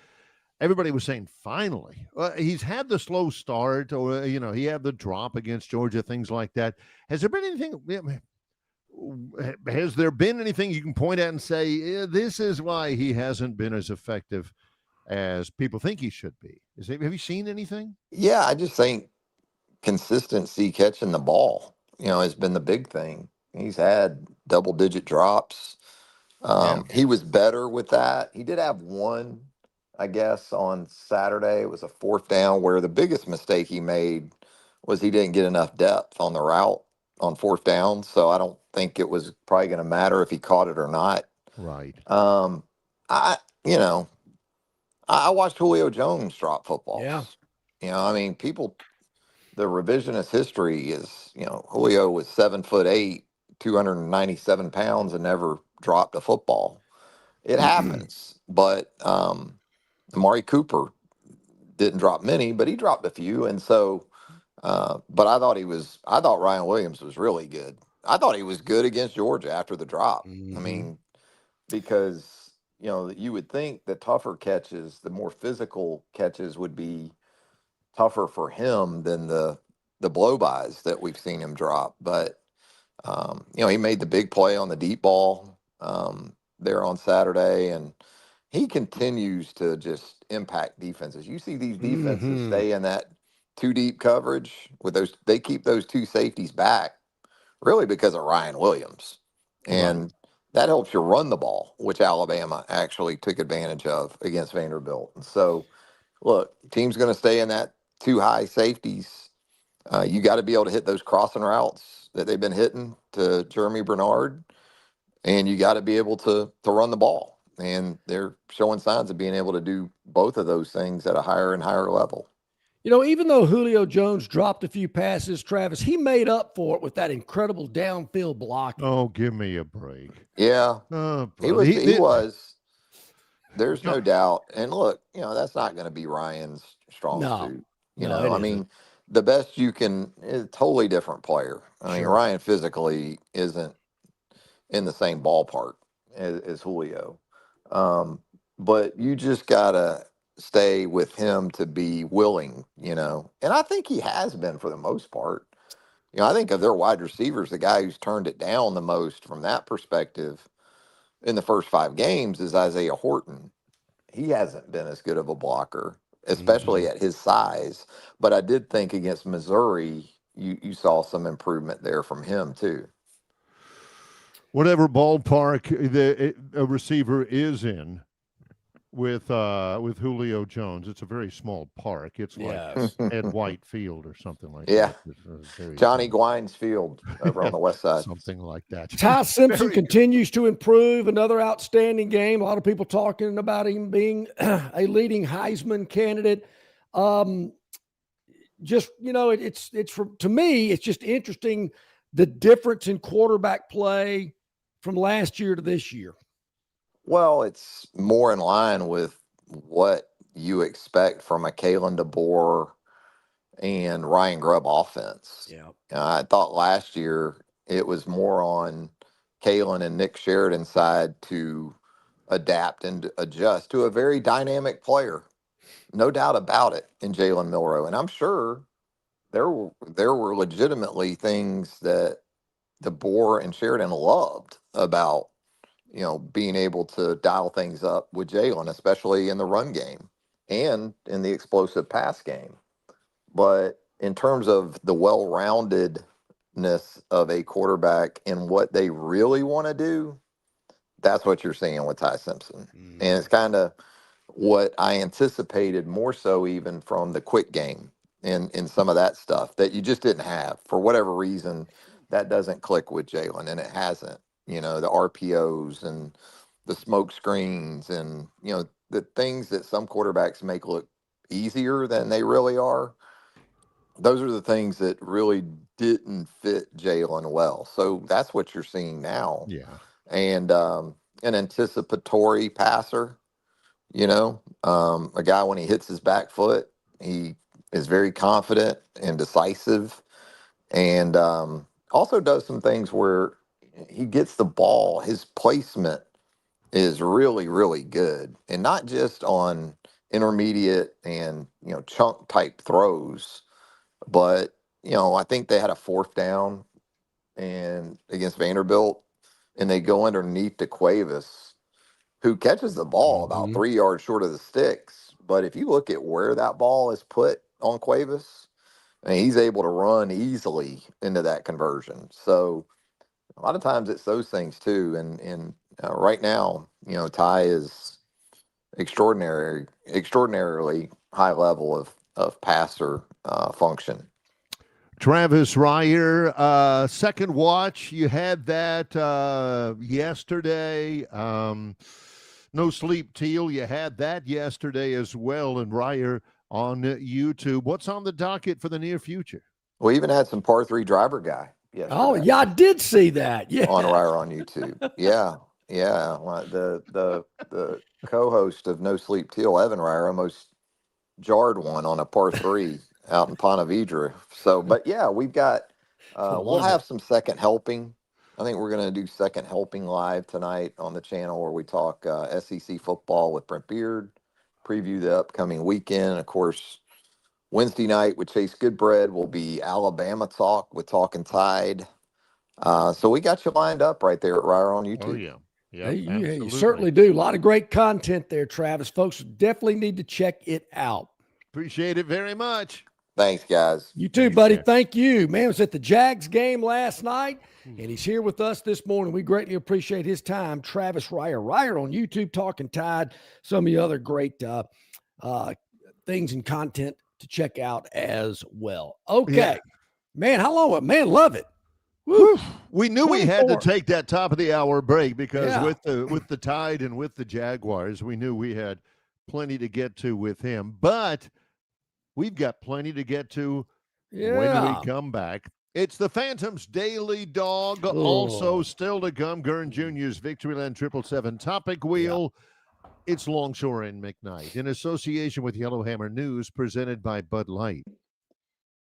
Everybody was saying, finally. He's had the slow start, or, he had the drop against Georgia, things like that. Has there been anything you can point at and say, this is why he hasn't been as effective as people think he should be? Have you seen anything? Yeah, I just think consistency catching the ball, has been the big thing. He's had double-digit drops. He was better with that. He did have one, I guess, on Saturday. It was a 4th down where the biggest mistake he made was he didn't get enough depth on the route on 4th down. So I don't think it was probably going to matter if he caught it or not. Right. I watched Julio Jones drop footballs. Yeah. The revisionist history is, Julio was 7'8", 297 pounds, and never dropped a football. It happens, but Amari Cooper didn't drop many, but he dropped a few, and so. But I thought Ryan Williams was really good I thought he was good against Georgia after the drop. Mm-hmm. I mean, because, you would think the tougher catches, the more physical catches would be tougher for him than the blow-bys that we've seen him drop. But, he made the big play on the deep ball there on Saturday, and he continues to just impact defenses. You see these defenses stay in that two deep coverage with those, they keep those two safeties back really because of Ryan Williams. And that helps you run the ball, which Alabama actually took advantage of against Vanderbilt. And so, look, team's going to stay in that two high safeties. You got to be able to hit those crossing routes that they've been hitting to Jeremy Bernard, and you got to be able to run the ball. And they're showing signs of being able to do both of those things at a higher and higher level. Even though Julio Jones dropped a few passes, Travis, he made up for it with that incredible downfield blocking. Oh, give me a break. Yeah. Oh, he was. There's no doubt. And look, that's not going to be Ryan's strong suit. I mean, the best you can is a totally different player. I mean, Ryan physically isn't in the same ballpark as Julio. But you just got to stay with him to be willing, and I think he has been for the most part. I think of their wide receivers, the guy who's turned it down the most from that perspective in the first 5 games is Isaiah Horton. He hasn't been as good of a blocker, especially at his size. But I did think against Missouri, you saw some improvement there from him too. Whatever ballpark a receiver is in with Julio Jones, it's a very small park. It's like Ed White Field or something like that. Johnny Gwines Field over on the west side. Something like that. Ty Simpson continues to improve. Another outstanding game. A lot of people talking about him being a leading Heisman candidate. To me, it's just interesting the difference in quarterback play from last year to this year. Well, it's more in line with what you expect from a Kalen DeBoer and Ryan Grubb offense. Yeah. I thought last year it was more on Kalen and Nick Sheridan's side to adapt and adjust to a very dynamic player. No doubt about it in Jalen Milroe. And I'm sure there were legitimately things that DeBoer and Sheridan loved about being able to dial things up with Jalen, especially in the run game and in the explosive pass game. But in terms of the well-roundedness of a quarterback and what they really want to do, that's what you're seeing with Ty Simpson. And it's kind of what I anticipated more so even from the quick game and some of that stuff that you just didn't have. For whatever reason, that doesn't click with Jalen, and it hasn't. The RPOs and the smoke screens and, the things that some quarterbacks make look easier than they really are. Those are the things that really didn't fit Jalen well. So that's what you're seeing now. Yeah. And an anticipatory passer, a guy when he hits his back foot, he is very confident and decisive, and also does some things where he gets the ball. His placement is really, really good, and not just on intermediate and chunk type throws, but I think they had a 4th down and against Vanderbilt, and they go underneath to Cuevas, who catches the ball about 3 yards short of the sticks. But if you look at where that ball is put on Cuevas, I mean, he's able to run easily into that conversion. So a lot of times it's those things too. And right now, Ty is extraordinarily high level of passer function. Travis Reier, second watch. You had that yesterday. No Sleep Teal. You had that yesterday as well. And Reier on YouTube. What's on the docket for the near future? We even had some par 3 driver guy. Oh, yeah, I did see that. Yeah. On Reier on YouTube. Yeah. The co-host of No Sleep Teal, Evan Reier, almost jarred one on a par 3 out in Ponte Vedra. So, but yeah, we've got We'll have some second helping. I think we're going to do second helping live tonight on the channel where we talk SEC football with Brent Beard, preview the upcoming weekend. Of course, Wednesday night with Chase Goodbread will be Alabama talk with Talking Tide. So we got you lined up right there at Ryer on YouTube. Oh, yeah. Yeah, you certainly do. A lot of great content there, Travis. Folks definitely need to check it out. Appreciate it very much. Thanks, guys. You too, buddy. Man. Thank you. Man, was at the Jags game last night, and he's here with us this morning. We greatly appreciate his time. Travis Ryer. Ryer on YouTube, Talking Tide. Some of the other great things and content to check out as well. Okay. Yeah. Man, how long? Man, love it. Woo. We knew 24. We had to take that top of the hour break because with the Tide and with the Jaguars, we knew we had plenty to get to with him. But we've got plenty to get to when we come back. It's the Phantoms Daily Dog. Ooh. Also still to come, Gurn Jr.'s Victoryland 777 Topic Wheel. Yeah. It's Longshore and McKnight in association with Yellowhammer News, presented by Bud Light.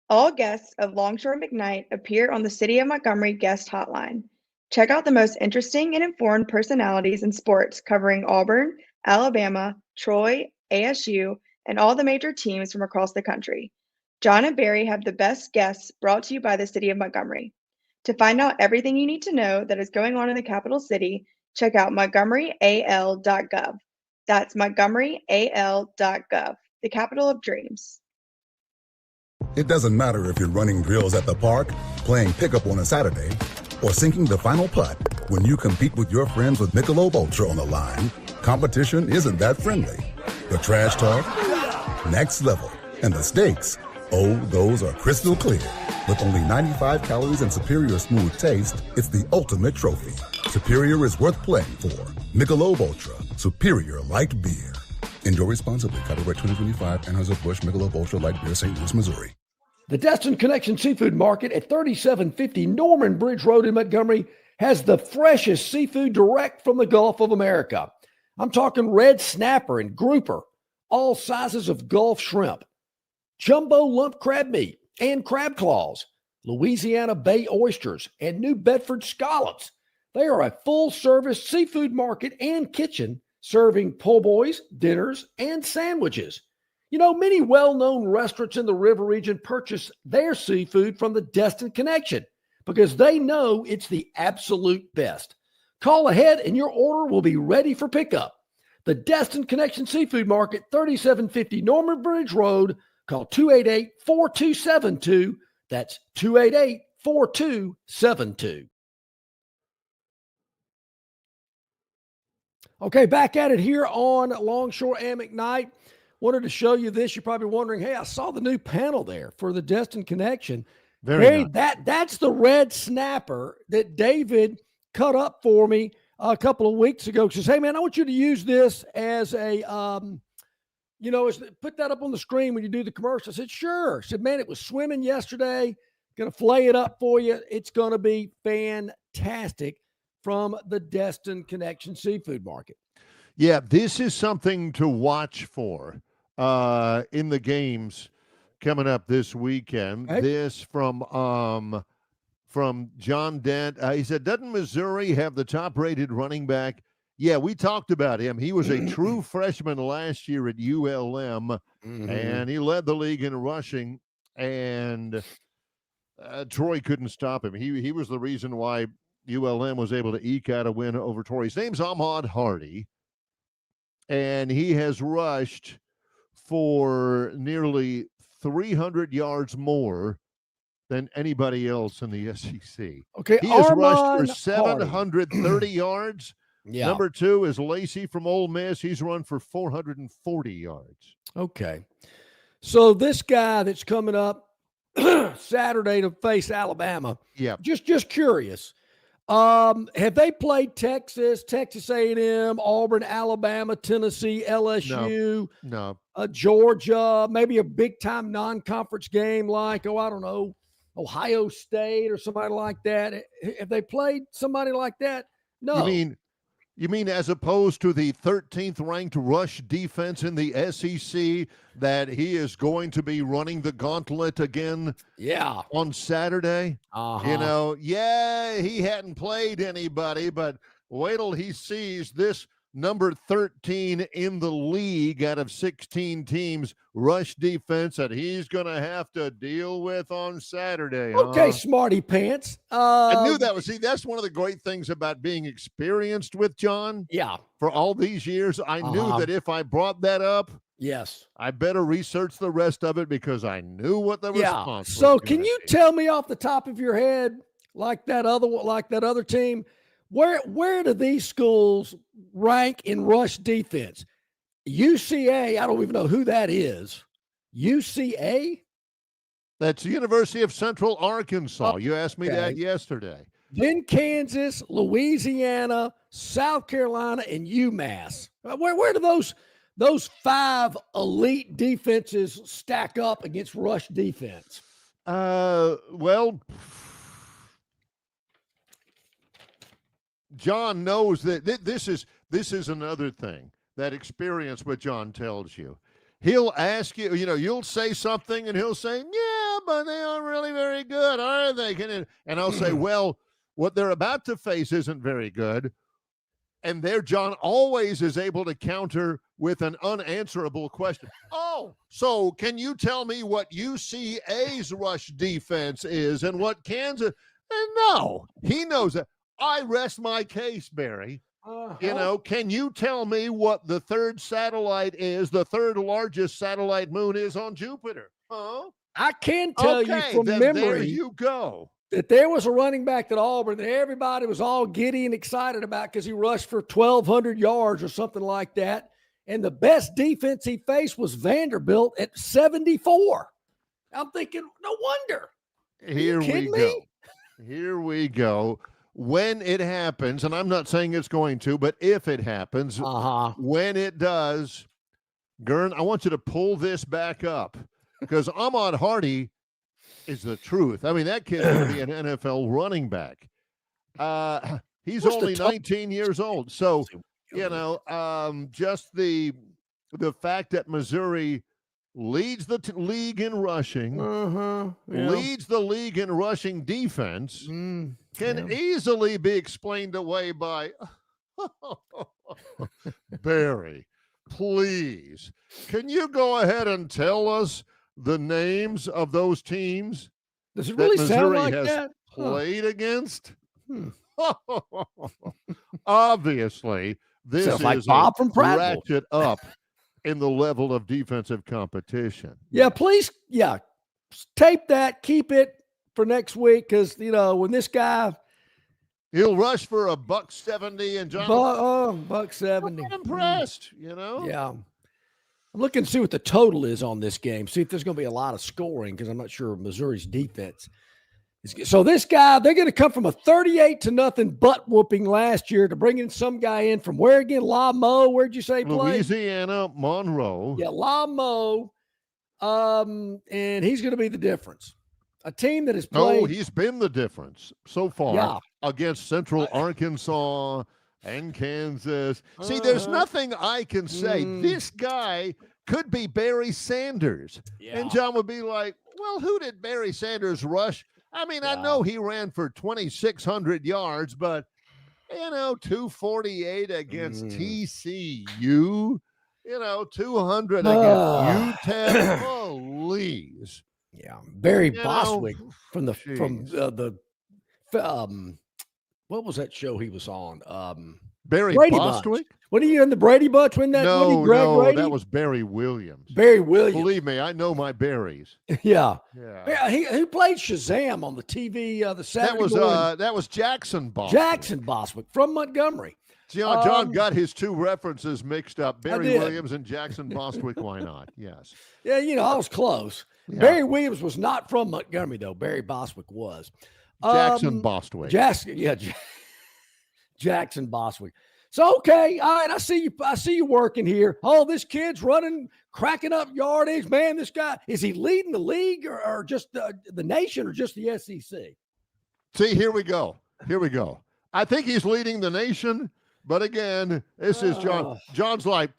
All guests of Longshore McKnight appear on the City of Montgomery guest hotline. Check out the most interesting and informed personalities in sports covering Auburn, Alabama, Troy, ASU, and all the major teams from across the country. John and Barry have the best guests brought to you by the City of Montgomery. To find out everything you need to know that is going on in the capital city, check out montgomeryal.gov. That's montgomeryal.gov, the capital of dreams. It doesn't matter if you're running drills at the park, playing pickup on a Saturday, or sinking the final putt. When you compete with your friends with Michelob Ultra on the line, competition isn't that friendly. The trash talk, next level. And the stakes, oh, those are crystal clear. With only 95 calories and superior smooth taste, it's the ultimate trophy. Superior is worth playing for. Michelob Ultra, superior light beer. Enjoy responsibly. Copyright 2025, Anheuser-Busch Michelob Ultra Light Beer, St. Louis, Missouri. The Destin Connection Seafood Market at 3750 Norman Bridge Road in Montgomery has the freshest seafood direct from the Gulf of America. I'm talking red snapper and grouper, all sizes of Gulf shrimp, jumbo lump crab meat and crab claws, Louisiana Bay oysters, and New Bedford scallops. They are a full-service seafood market and kitchen serving po' boys, dinners, and sandwiches. You know, many well-known restaurants in the river region purchase their seafood from the Destin Connection because they know it's the absolute best. Call ahead and your order will be ready for pickup. The Destin Connection Seafood Market, 3750 Norman Bridge Road. Call 288-4272. That's 288-4272. Okay, back at it here on Longshore and McKnight. Wanted to show you this. You're probably wondering, hey, I saw the new panel there for the Destin Connection. Very nice. That's the red snapper that David cut up for me a couple of weeks ago. He says, hey, man, I want you to use this as a, put that up on the screen when you do the commercial. I said, sure. I said, man, it was swimming yesterday. Going to fillet it up for you. It's going to be fantastic from the Destin Connection Seafood Market. Yeah, this is something to watch for in the games coming up this weekend. Hey. This from John Dent. He said, doesn't Missouri have the top-rated running back? Yeah, we talked about him. He was a true freshman last year at ULM, and he led the league in rushing, and Troy couldn't stop him. He was the reason why ULM was able to eke out a win over Troy. His name's Ahmad Hardy, and he has rushed for nearly 300 yards more than anybody else in the SEC. Okay, he has rushed for 730 yards. Yeah. Number 2 is Lacey from Ole Miss. He's run for 440 yards. Okay. So this guy that's coming up Saturday to face Alabama. Yeah. Just curious. Have they played Texas A&M, Auburn, Alabama, Tennessee, LSU, no. Georgia, maybe a big-time non-conference game like, I don't know, Ohio State or somebody like that? Have they played somebody like that? No. You mean You mean as opposed to the 13th ranked rush defense in the SEC that he is going to be running the gauntlet again on Saturday? He hadn't played anybody, but wait till he sees this number 13 in the league out of 16 teams rush defense that he's going to have to deal with on Saturday. Okay, smarty pants. I knew that was, that's one of the great things about being experienced with John. Yeah. For all these years, I knew that if I brought that up, I better research the rest of it because I knew what the response was. So can you tell me off the top of your head, like that other team, where do these schools rank in rush defense? UCA, I don't even know who that is. UCA? That's the University of Central Arkansas. You asked me that yesterday. Then Kansas, Louisiana, South Carolina, and UMass. Where do those 5 elite defenses stack up against rush defense? Well, John knows that this is another thing, that experience what John tells you. He'll ask you, you'll say something and he'll say, yeah, but they aren't really very good, are they? And I'll say, well, what they're about to face isn't very good. And there, John always is able to counter with an unanswerable question. Oh, so can you tell me what UCA's rush defense is and what Kansas? And no, he knows that. I rest my case, Barry. Can you tell me what the third satellite is, the third largest satellite moon is on Jupiter? Huh? I can tell you from memory. There you go. That there was a running back at Auburn that everybody was all giddy and excited about because he rushed for 1,200 yards or something like that. And the best defense he faced was Vanderbilt at 74. I'm thinking, no wonder. Here we go. When it happens, and I'm not saying it's going to, but if it happens, when it does, Gurn, I want you to pull this back up because Ahmad Hardy is the truth. I mean, that kid's going to be an NFL running back. He's only 19 years old. So, just the fact that Missouri leads the league in rushing, leads the league in rushing defense, can easily be explained away by Barry. Please, can you go ahead and tell us the names of those teams Does it really sound like has that? played against? Obviously, this Sounds is like Bob from Prattville. ratchet up in the level of defensive competition. Yeah, please. Yeah. Tape that. Keep it for next week. Cause when this guy, he'll rush for a $170 and John. $170. I'm impressed, Yeah. I'm looking to see what the total is on this game. See if there's going to be a lot of scoring. Cause I'm not sure Missouri's defense. So this guy, they're going to come from a 38-0 butt whooping last year to bring in some guy in from where again? La Mo. Where'd you say he played? Louisiana, Monroe. Yeah, La Mo. And he's going to be the difference. A team that has played. Oh, he's been the difference so far against Central Arkansas and Kansas. See, there's nothing I can say. This guy could be Barry Sanders. Yeah. And John would be like, well, who did Barry Sanders rush? I mean, I know he ran for 2,600 yards, but, 248 against TCU, 200 against UTEP. Please. Yeah. Barry Bostwick from what was that show he was on? Barry Brady Bostwick? Bunch. What are you in the Brady Bunch when that? No, that was Barry Williams. Barry Williams. Believe me, I know my Barrys. Yeah. He played Shazam on the TV the Saturday morning. That was Jackson Bostwick. Jackson Bostwick from Montgomery. John got his two references mixed up. Barry Williams and Jackson Bostwick. Why not? Yes. Yeah, I was close. Yeah. Barry Williams was not from Montgomery, though. Barry Bostwick was. Jackson Bostwick. Jackson Bostwick. So, okay, all right, I see you working here. Oh, this kid's running, cracking up yardage. Man, this guy, is he leading the league or just the nation or just the SEC? See, here we go. I think he's leading the nation, But again, this is John. John's like,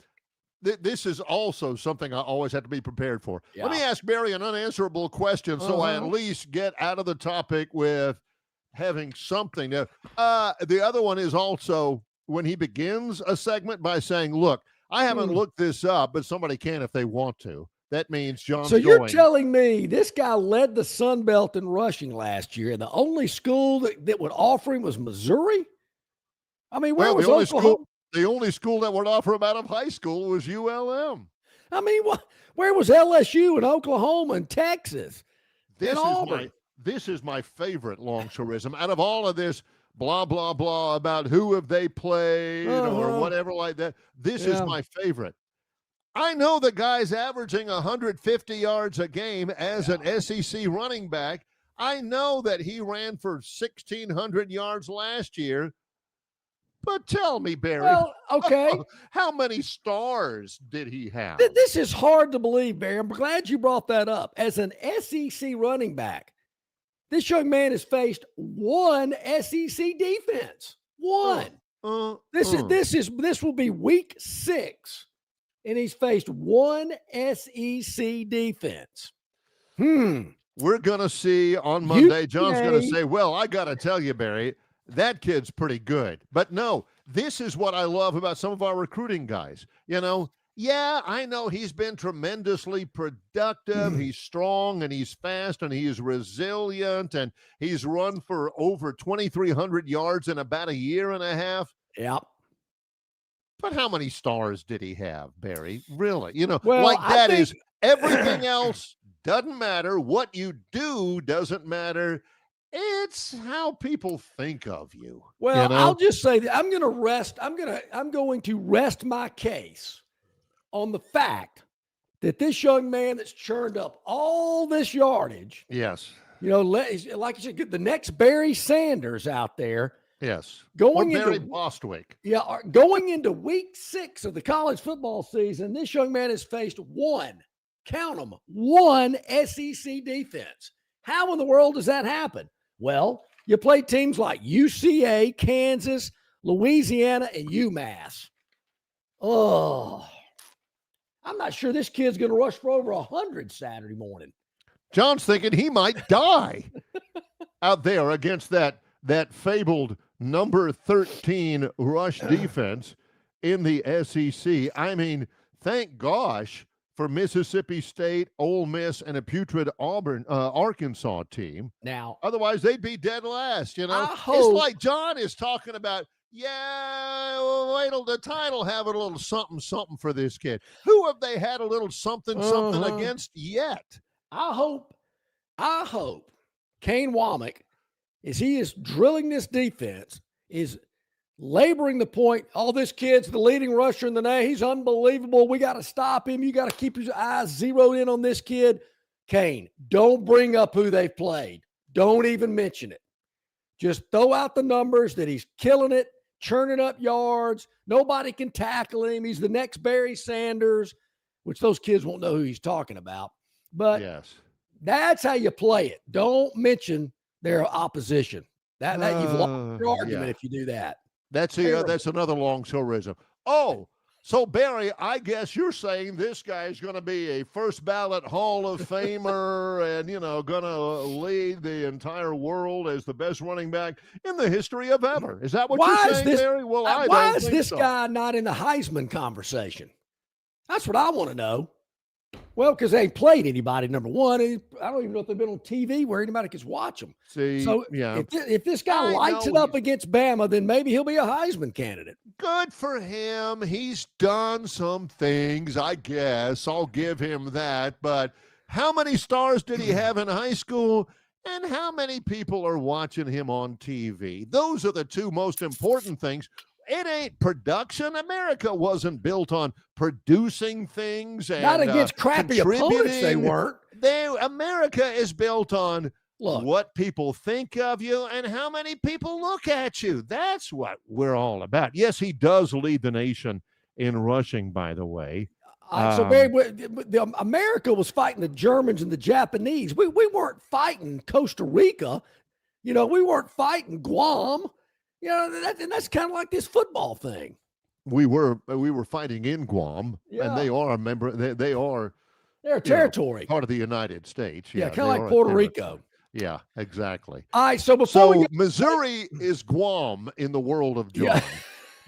this is also something I always have to be prepared for. Yeah. Let me ask Barry an unanswerable question so I at least get out of the topic with having something. The other one is also when he begins a segment by saying, look, I haven't looked this up, but somebody can if they want to. That means John's So you're telling me this guy led the Sun Belt in rushing last year, and the only school that would offer him was Missouri? I mean, where was Oklahoma? The only school that would offer him out of high school was ULM. I mean, where was LSU and Oklahoma and Texas and Auburn? This is my favorite longshoreism. Out of all of this blah, blah, blah about who have they played or whatever like that, this is my favorite. I know the guy's averaging 150 yards a game as an SEC running back. I know that he ran for 1,600 yards last year. But tell me, Barry. Well, okay. How many stars did he have? This is hard to believe, Barry. I'm glad you brought that up. As an SEC running back, this young man has faced one SEC defense. One. This will be week 6, and he's faced one SEC defense. We're gonna see on Monday. John's gonna say, "Well, I gotta tell you, Barry, that kid's pretty good." But no, this is what I love about some of our recruiting guys. Yeah, I know he's been tremendously productive. He's strong and he's fast and he's resilient and he's run for over 2,300 yards in about a year and a half. Yep. But how many stars did he have, Barry? Really? Well, is everything else doesn't matter. What you do doesn't matter. It's how people think of you. Well, I'll just say that I'm going to rest my case on the fact that this young man that's churned up all this yardage. Yes. Like you said, get the next Barry Sanders out there. Yes. Barry Bostwick. Yeah. Going into week 6 of the college football season, this young man has faced one SEC defense. How in the world does that happen? Well, you play teams like UCA, Kansas, Louisiana, and UMass. Oh, I'm not sure this kid's going to rush for over 100 Saturday morning. John's thinking he might die out there against that fabled number 13 rush defense in the SEC. I mean, thank gosh for Mississippi State, Ole Miss, and a putrid Arkansas team. Now, otherwise they'd be dead last. It's like John is talking about. Yeah, wait till the title have a little something for this kid. Who have they had a little something against yet? I hope Kane Womack, as he is drilling this defense, is laboring the point. This kid's the leading rusher in the nation. He's unbelievable. We got to stop him. You got to keep your eyes zeroed in on this kid. Kane, don't bring up who they've played. Don't even mention it. Just throw out the numbers that he's killing it, churning up yards. Nobody can tackle him. He's the next Barry Sanders, which those kids won't know who he's talking about. But yes, that's how you play it. Don't mention their opposition. That you've lost your argument if you do that. That's another longshoreism. Oh, so Barry, I guess you're saying this guy is going to be a first ballot Hall of Famer and, going to lead the entire world as the best running back in the history of ever. Is that what you're saying, Barry? Well, why is this guy not in the Heisman conversation? That's what I want to know. Well, because they ain't played anybody, number one. I don't even know if they've been on TV where anybody can watch them. If this guy lights it up against Bama, then maybe he'll be a Heisman candidate. Good for him. He's done some things, I guess. I'll give him that. But how many stars did he have in high school? And how many people are watching him on TV? Those are the two most important things. It ain't production. America wasn't built on producing things. And, not against crappy opponents, they weren't. America is built on what people think of you and how many people look at you. That's what we're all about. Yes, he does lead the nation in rushing, by the way. So, Barry, America was fighting the Germans and the Japanese. We weren't fighting Costa Rica. We weren't fighting Guam. that's kind of like this football thing. We were fighting in Guam, and they are a member. They're territory, part of the United States. Yeah, kind of like Puerto Rico. Yeah, exactly. All right, so Missouri is Guam in the world of John. Yeah.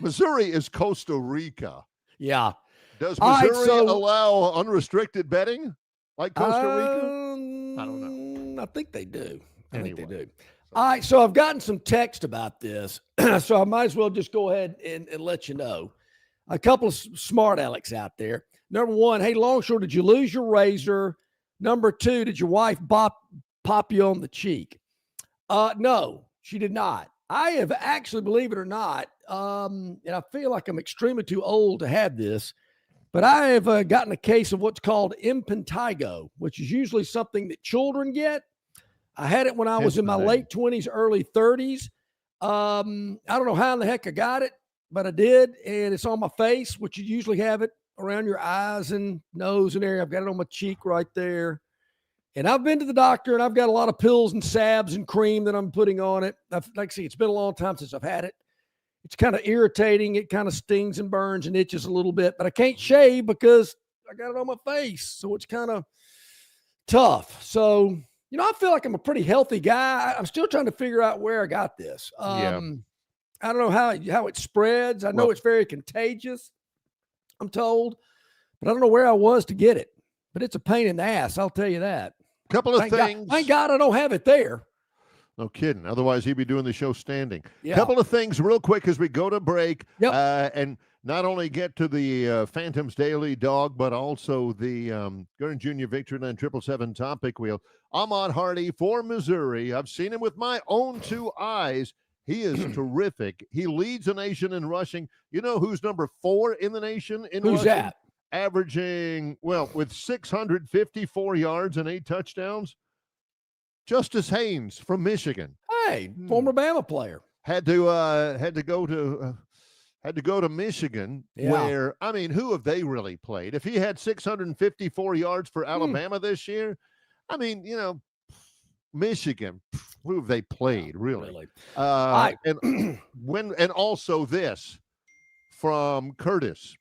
Missouri is Costa Rica. Yeah. Does Missouri allow unrestricted betting like Costa Rica? I don't know. I think they do. I think they do. So. All right, so I've gotten some text about this, so I might as well just go ahead and let you know. A couple of smart Alex out there. Number one, hey, Longshore, did you lose your razor? Number two, did your wife pop you on the cheek? No, she did not. I have actually, believe it or not, and I feel like I'm extremely too old to have this, but I have gotten a case of what's called impetigo, which is usually something that children get. I had it when I was in my late 20s, early 30s. I don't know how in the heck I got it, but I did, and it's on my face, which you usually have it around your eyes and nose and area. I've got it on my cheek right there. And I've been to the doctor, and I've got a lot of pills and salves and cream that I'm putting on it. Like I say, it's been a long time since I've had it. It's kind of irritating. It kind of stings and burns and itches a little bit, but I can't shave because I got it on my face. So it's kind of tough. So, I feel like I'm a pretty healthy guy. I'm still trying to figure out where I got this. I don't know how it spreads. I know it's very contagious, I'm told, but I don't know where I was to get it. But it's a pain in the ass, I'll tell you that. Couple of things. Thank God I don't have it there. No kidding. Otherwise, he'd be doing the show standing. Yeah. Couple of things real quick as we go to break. Yep. And not only get to the Phantoms Daily Dog, but also the Gurn Jr. Victoryland 777 topic wheel. Ahmad Hardy for Missouri. I've seen him with my own two eyes. He is terrific. He leads the nation in rushing. You know who's number 4 in the nation in Who's rushing? that? Averaging, with 654 yards and 8 touchdowns, Justice Haynes from Michigan. Hey, former Bama player. Had to go to Michigan, where, who have they really played? If he had 654 yards for Alabama this year, Michigan, who have they played, really? And also this from Curtis.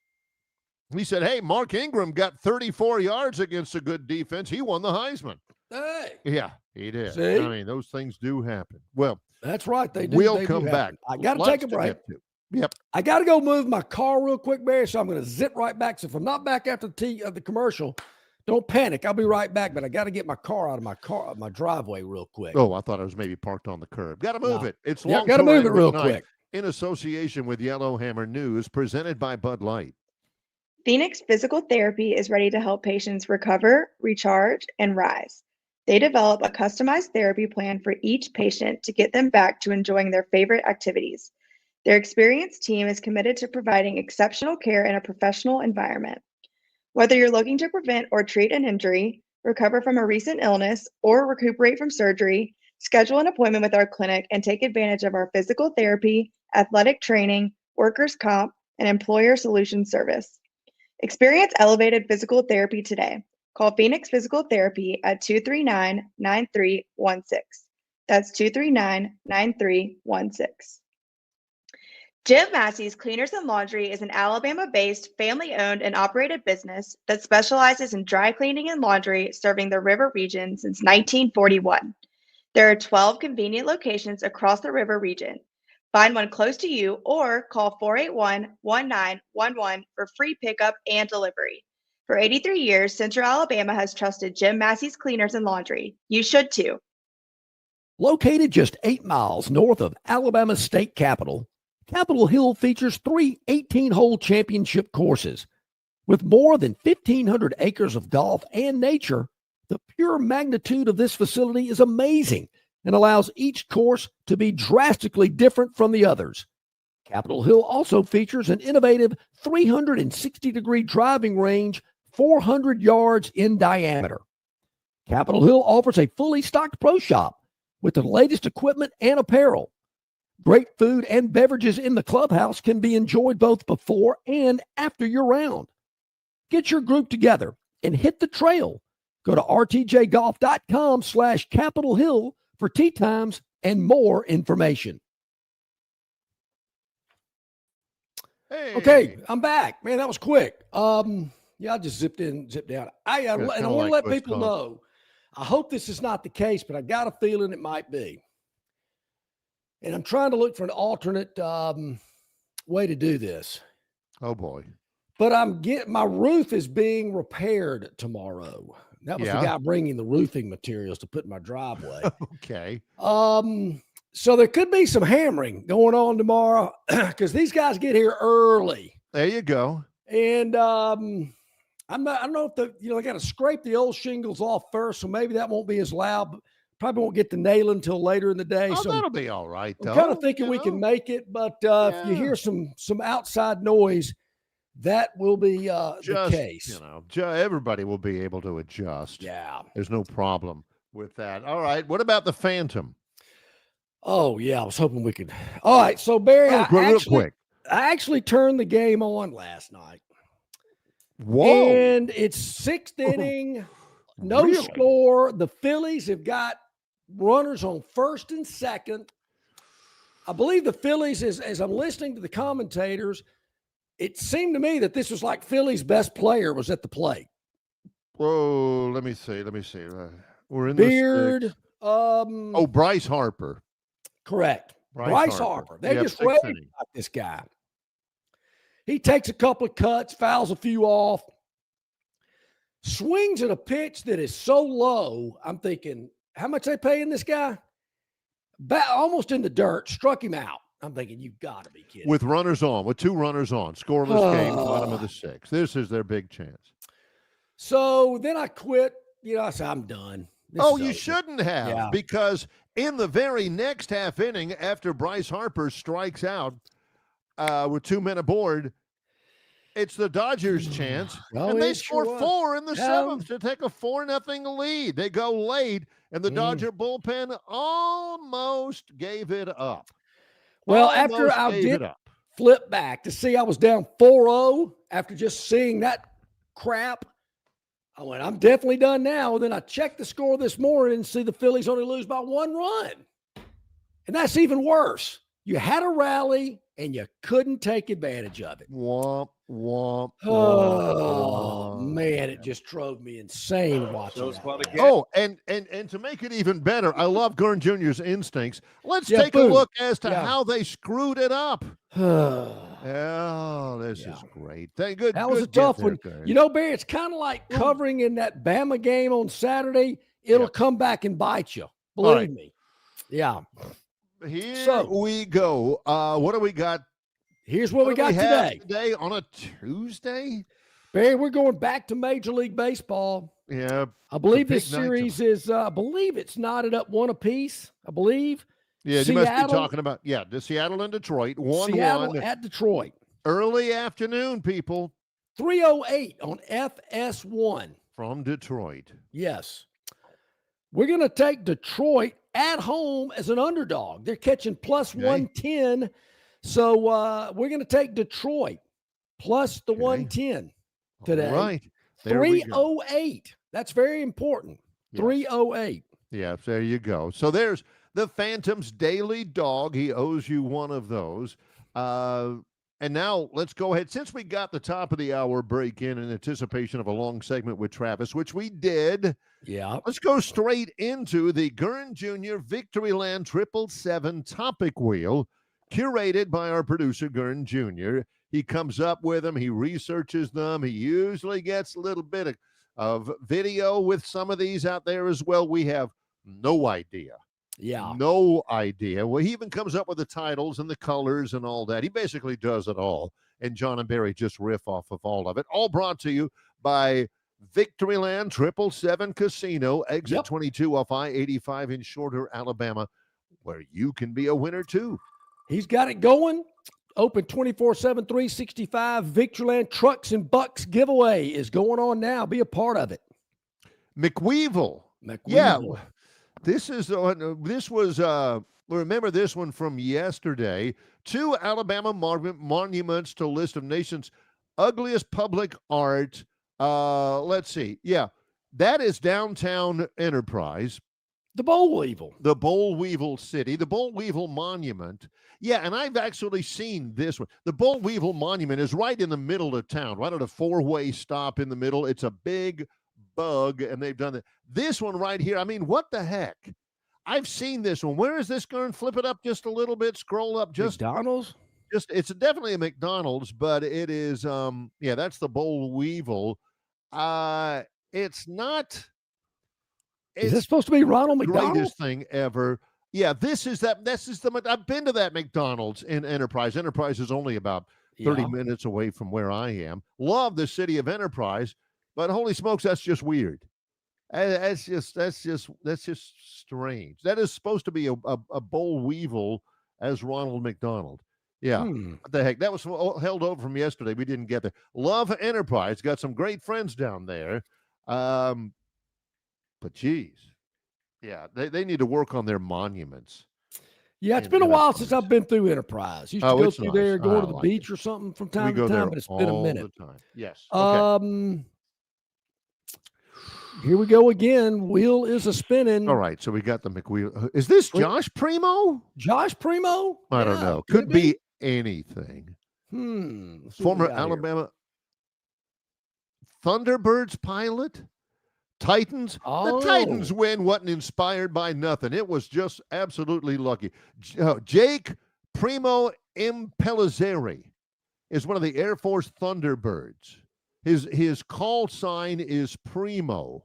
He said, hey, Mark Ingram got 34 yards against a good defense. He won the Heisman. Hey. Yeah, he did. See? Those things do happen. Well, that's right. They do. We'll come back. I got to take a break. Yep. I got to go move my car real quick, Barry, so I'm going to zip right back. So if I'm not back after the commercial, don't panic. I'll be right back, but I got to get my car out of my driveway real quick. Oh, I thought it was maybe parked on the curb. Got to move it. It's got to move it real quick. In association with Yellowhammer News, presented by Bud Light. Phoenix Physical Therapy is ready to help patients recover, recharge, and rise. They develop a customized therapy plan for each patient to get them back to enjoying their favorite activities. Their experienced team is committed to providing exceptional care in a professional environment. Whether you're looking to prevent or treat an injury, recover from a recent illness, or recuperate from surgery, schedule an appointment with our clinic and take advantage of our physical therapy, athletic training, workers' comp, and employer solutions service. Experience elevated physical therapy today. Call Phoenix Physical Therapy at 239-9316. That's 239-9316. Jim Massey's Cleaners and Laundry is an Alabama-based, family-owned and operated business that specializes in dry cleaning and laundry, serving the river region since 1941. There are 12 convenient locations across the river region. Find one close to you or call 481-1911 for free pickup and delivery. For 83 years, Central Alabama has trusted Jim Massey's Cleaners and Laundry. You should too. Located just 8 miles north of Alabama's state capital, Capitol Hill features 3 18-hole championship courses. With more than 1,500 acres of golf and nature, the pure magnitude of this facility is amazing and allows each course to be drastically different from the others. Capitol Hill also features an innovative 360-degree driving range, 400 yards in diameter. Capitol Hill offers a fully stocked pro shop with the latest equipment and apparel. Great food and beverages in the clubhouse can be enjoyed both before and after your round. Get your group together and hit the trail. Go to rtjgolf.com/Capitol Hill for tee times and more information. Hey. Okay, I'm back. Man, that was quick. Yeah, I just zipped in, zipped out. And I want to let people know, I hope this is not the case, but I got a feeling it might be. And I'm trying to look for an alternate way to do this. Oh, boy. But my roof is being repaired tomorrow. That was the guy bringing the roofing materials to put in my driveway. Okay. So there could be some hammering going on tomorrow because these guys get here early. There you go. And I don't know if I got to scrape the old shingles off first, so maybe that won't be as loud. But probably won't get the nail until later in the day. Oh, so that'll be all right, though. I'm kind of thinking we can make it, but if you hear some outside noise, that will be the case. Everybody will be able to adjust. Yeah. There's no problem with that. All right. What about the Phantom? Oh, yeah. I was hoping we could. All right. So, Barry, real quick. I actually turned the game on last night. Whoa. And it's sixth inning, no score. The Phillies have got runners on first and second. I believe the Phillies, as I'm listening to the commentators, it seemed to me that this was like Philly's best player was at the plate. Whoa, let me see. We're in Beard. Bryce Harper. Correct. Bryce Harper. They just raved about this guy. He takes a couple of cuts, fouls a few off, swings at a pitch that is so low. I'm thinking, how much they paying this guy? Almost in the dirt, struck him out. I'm thinking, you've got to be kidding. With 2 runners on, scoreless game, bottom of the 6th. This is their big chance. So then I quit. I said, I'm done. You shouldn't have, because in the very next half inning, after Bryce Harper strikes out with 2 men aboard, it's the Dodgers' chance, and they score 4 in the 7th to take a 4-0 lead. They go late, and the Dodger bullpen almost gave it up. Well, after I did flip back to see I was down 4-0 after just seeing that crap, I went, I'm definitely done now. Then I checked the score this morning and see the Phillies only lose by 1 run. And that's even worse. You had a rally and you couldn't take advantage of it. Womp, womp, oh, man, it just drove me insane watching that. Oh, and to make it even better, I love Gurn Jr.'s instincts. Let's take a look as to how they screwed it up. This is great. That was a tough one. Barry, it's kind of like covering in that Bama game on Saturday. It'll come back and bite you. Believe me. Yeah. Here we go. What do we got? Here's what we got today. Today on a Tuesday? Barry, we're going back to Major League Baseball. Yeah. I believe this series is, it's knotted up 1 apiece, I believe. Yeah, you must be talking about, the Seattle and Detroit. 1-1. Seattle at Detroit. Early afternoon, people. 3:08 on FS1. From Detroit. Yes. We're going to take Detroit at home as an underdog. They're catching plus 110. So we're going to take Detroit plus the 110 today. All right. 308. That's very important. 308. Yeah, there you go. So there's the Phantom's daily dog. He owes you one of those. And now let's go ahead. Since we got the top of the hour break in anticipation of a long segment with Travis, which we did. Yeah. Let's go straight into the Gurn Jr. Victoryland 777 topic wheel, curated by our producer, Gurn Jr. He comes up with them. He researches them. He usually gets a little bit of video with some of these out there as well. We have no idea. Yeah. No idea. Well, he even comes up with the titles and the colors and all that. He basically does it all. And John and Barry just riff off of all of it. All brought to you by Victoryland 777 Casino, exit 22 off I-85 in Shorter, Alabama, where you can be a winner too. He's got it going. Open 24/7, 365. Victoryland Trucks and Bucks giveaway is going on now. Be a part of it. McWeevil. Yeah. This was remember this one from yesterday. 2 Alabama monuments to list of nation's ugliest public art. Let's see. Yeah, that is Downtown Enterprise. The Boll Weevil. The Boll Weevil City, the Boll Weevil Monument. Yeah, and I've actually seen this one. The Boll Weevil Monument is right in the middle of town, right at a four-way stop in the middle. It's a big bug, and they've done it. This one right here, I mean, what the heck? I've seen this one. Where is this going? Flip it up just a little bit. Scroll up. Just McDonald's? It's definitely a McDonald's, but it is, that's the Boll Weevil. It's not... Is this supposed to be Ronald McDonald? Greatest thing ever. Yeah, I've been to that McDonald's in Enterprise. Enterprise is only about 30 minutes away from where I am. Love the city of Enterprise, but holy smokes, that's just weird. That's just strange. That is supposed to be a Boll Weevil as Ronald McDonald. Yeah. What the heck? That was held over from yesterday. We didn't get there. Love Enterprise. Got some great friends down there. But geez, yeah, they need to work on their monuments. Yeah, it's been a while since I've been through Enterprise. Used to go through there, going to the beach or something from time to time, but it's been a minute. Yes. Okay. Here we go again. Wheel is a spinning. All right, so we got the McWheel. Is this Josh Primo? Josh Primo? I don't know. Could be anything. Former Alabama Thunderbirds pilot. Titans. The Titans win wasn't inspired by nothing. It was just absolutely lucky. Jake Primo Impellizzeri is one of the Air Force Thunderbirds. His call sign is Primo.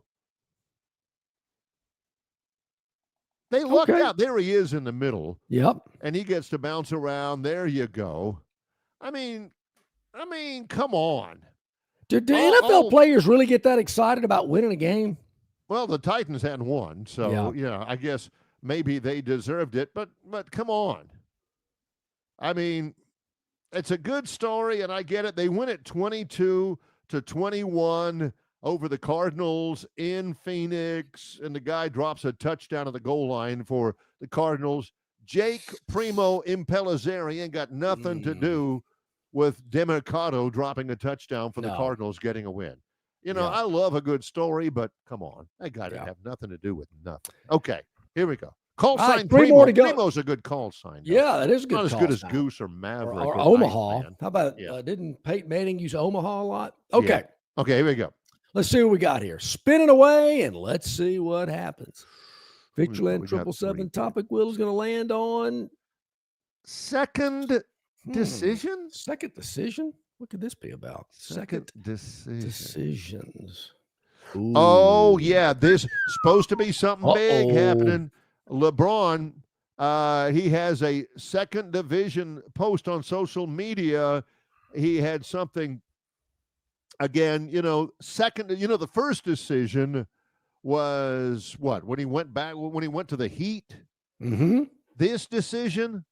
They lucked out. There he is in the middle. Yep. And he gets to bounce around. There you go. I mean, come on. Do NFL players really get that excited about winning a game? Well, the Titans hadn't won, so yeah, I guess maybe they deserved it. But come on. I mean, it's a good story, and I get it. They win it 22-21 over the Cardinals in Phoenix, and the guy drops a touchdown at the goal line for the Cardinals. Jake Primo Impellizzeri ain't got nothing to do with Demercado dropping a touchdown for the Cardinals getting a win. You know, I love a good story, but come on. That guy didn't have nothing to do with nothing. Okay, here we go. Call sign Primo. Primo's a good call sign. Though. Yeah, that is a good Not as call good sign. as Goose or Maverick. Or Omaha. How about, didn't Peyton Manning use Omaha a lot? Okay. Yeah. Okay, here we go. Let's see what we got here. Spinning away, and let's see what happens. Victoryland 777 topic wheel is going to land on second decision? Second decision? What could this be about? Second decisions. Ooh. Oh, yeah. This is supposed to be something big happening. LeBron, he has a second division post on social media. He had something, again, the first decision was what? When he went to the Heat? Mm-hmm. This decision,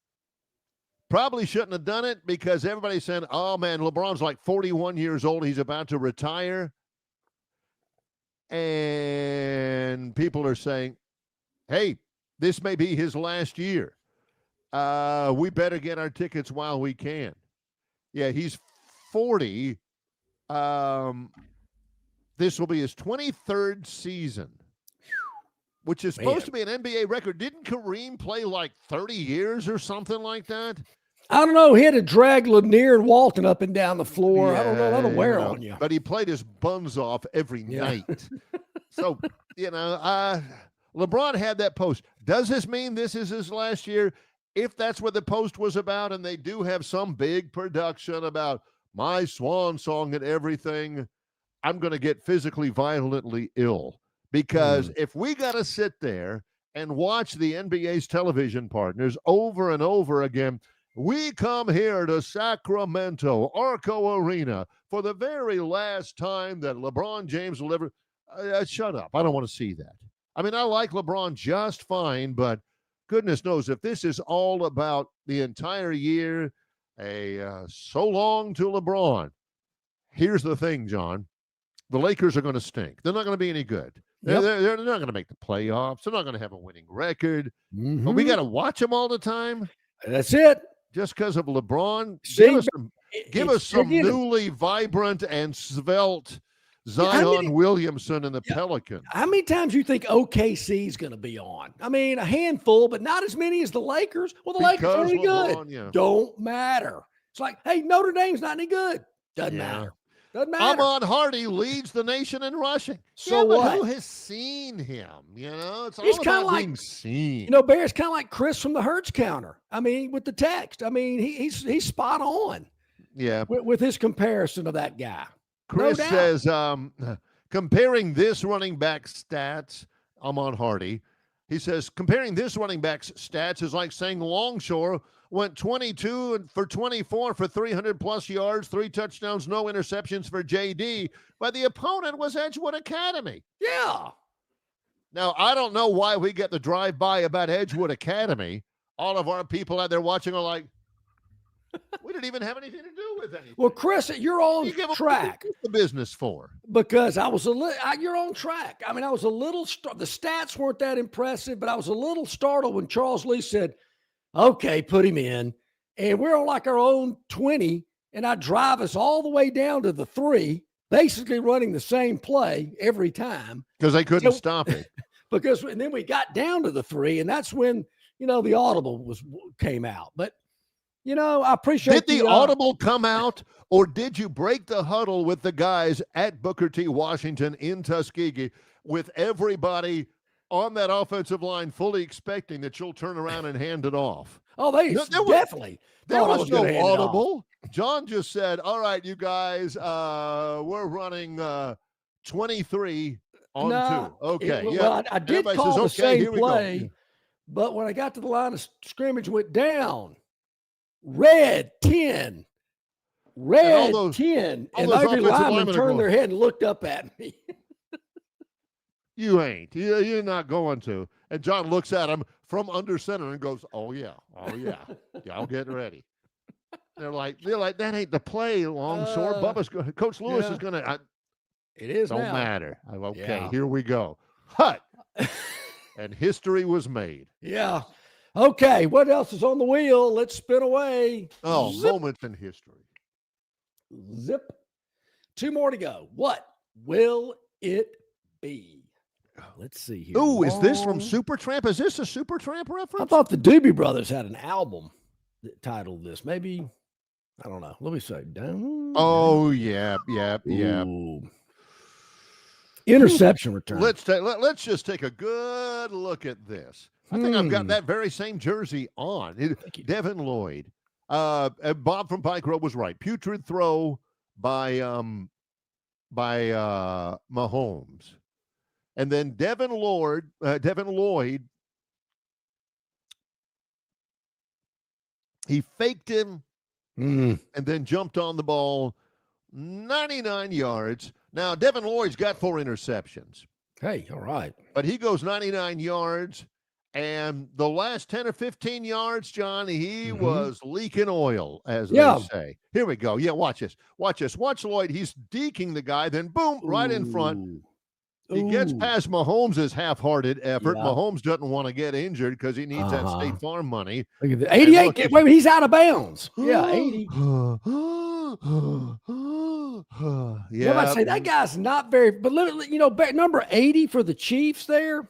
probably shouldn't have done it because everybody said, oh, man, LeBron's like 41 years old. He's about to retire. And people are saying, hey, this may be his last year. We better get our tickets while we can. Yeah, he's 40. This will be his 23rd season, which is supposed to be an NBA record. Didn't Kareem play like 30 years or something like that? I don't know. He had to drag Lanier and Walton up and down the floor. I don't know. That'll wear on you. But he played his buns off every night. So, LeBron had that post. Does this mean this is his last year? If that's what the post was about, and they do have some big production about my swan song and everything, I'm going to get physically violently ill. Because if we got to sit there and watch the NBA's television partners over and over again, we come here to Sacramento, Arco Arena, for the very last time that LeBron James will ever... shut up. I don't want to see that. I mean, I like LeBron just fine, but goodness knows if this is all about the entire year, so long to LeBron. Here's the thing, John. The Lakers are going to stink. They're not going to be any good. They're not going to make the playoffs. They're not going to have a winning record. Mm-hmm. But we got to watch them all the time. That's it. Just because of LeBron. See, give us some newly vibrant and svelte Zion Williamson and the Pelicans. How many times you think OKC is going to be on? I mean, a handful, but not as many as the Lakers. Well, the Lakers are really good. Don't matter. It's like, hey, Notre Dame's not any good. Doesn't matter. Doesn't matter. Ahmad Hardy leads the nation in rushing. So what? Who has seen him? It's He's all kind of about like being seen. Bear is kind of like Chris from the Hertz counter. I mean, with the text. I mean, he's spot on. Yeah, with his comparison of that guy. Chris says, comparing this running back stats, Ahmad Hardy, he says, comparing this running back's stats is like saying Longshore went 22 for 24 for 300-plus yards, 3 touchdowns, no interceptions for JD, but the opponent was Edgewood Academy. Yeah. Now, I don't know why we get the drive-by about Edgewood Academy. All of our people out there watching are like, we didn't even have anything to do with anything. Well, Chris, you're on track. What's the business for? Because you're on track. I mean, I was a little, the stats weren't that impressive, but I was a little startled when Charles Lee said, okay, put him in. And we're on like our own 20, and I drive us all the way down to the 3, basically running the same play every time. Because they couldn't stop it. And then we got down to the 3, and that's when, the audible came out. But, I appreciate. Did the audible come out, or did you break the huddle with the guys at Booker T. Washington in Tuskegee with everybody on that offensive line fully expecting that you'll turn around and hand it off? Oh, definitely. There was no audible. John just said, all right, you guys, we're running 23 on 2. Okay. Well, I did call the same play, but when I got to the line of scrimmage, went down. Red 10. Red 10. And every lineman turned their head and looked up at me. You ain't. You're not going to. And John looks at him from under center and goes, oh, yeah. Y'all get ready. They're like, that ain't the play, Longshore. Coach Lewis is going to. It is Don't now. Matter. Okay, here we go. Hut. And history was made. Yeah. Okay, what else is on the wheel? Let's spin away. Oh, zip. Moments in history. Zip. 2 more to go. What will it be? Let's see here. Ooh, is this from Supertramp? Is this a Supertramp reference? I thought the Doobie Brothers had an album that titled this. Maybe, I don't know. Let me say. Oh, yeah. Interception return. Let's just take a good look at this. I think I've got that very same jersey on. Devin Lloyd. Bob from Pike Road was right. Putrid throw by Mahomes. And then Devin Lloyd, he faked him and then jumped on the ball 99 yards. Now, Devin Lloyd's got 4 interceptions. Hey, all right. But he goes 99 yards. And the last 10 or 15 yards, John, he was leaking oil, as they say. Here we go. Yeah, watch this. Watch Lloyd. He's deking the guy. Then, boom, right in front. He gets past Mahomes' half-hearted effort. Yeah. Mahomes doesn't want to get injured because he needs that State Farm money. Look at the 88. Wait, he's out of bounds. Yeah, 80. Yeah, I'd say that guy's not very. But number 80 for the Chiefs there.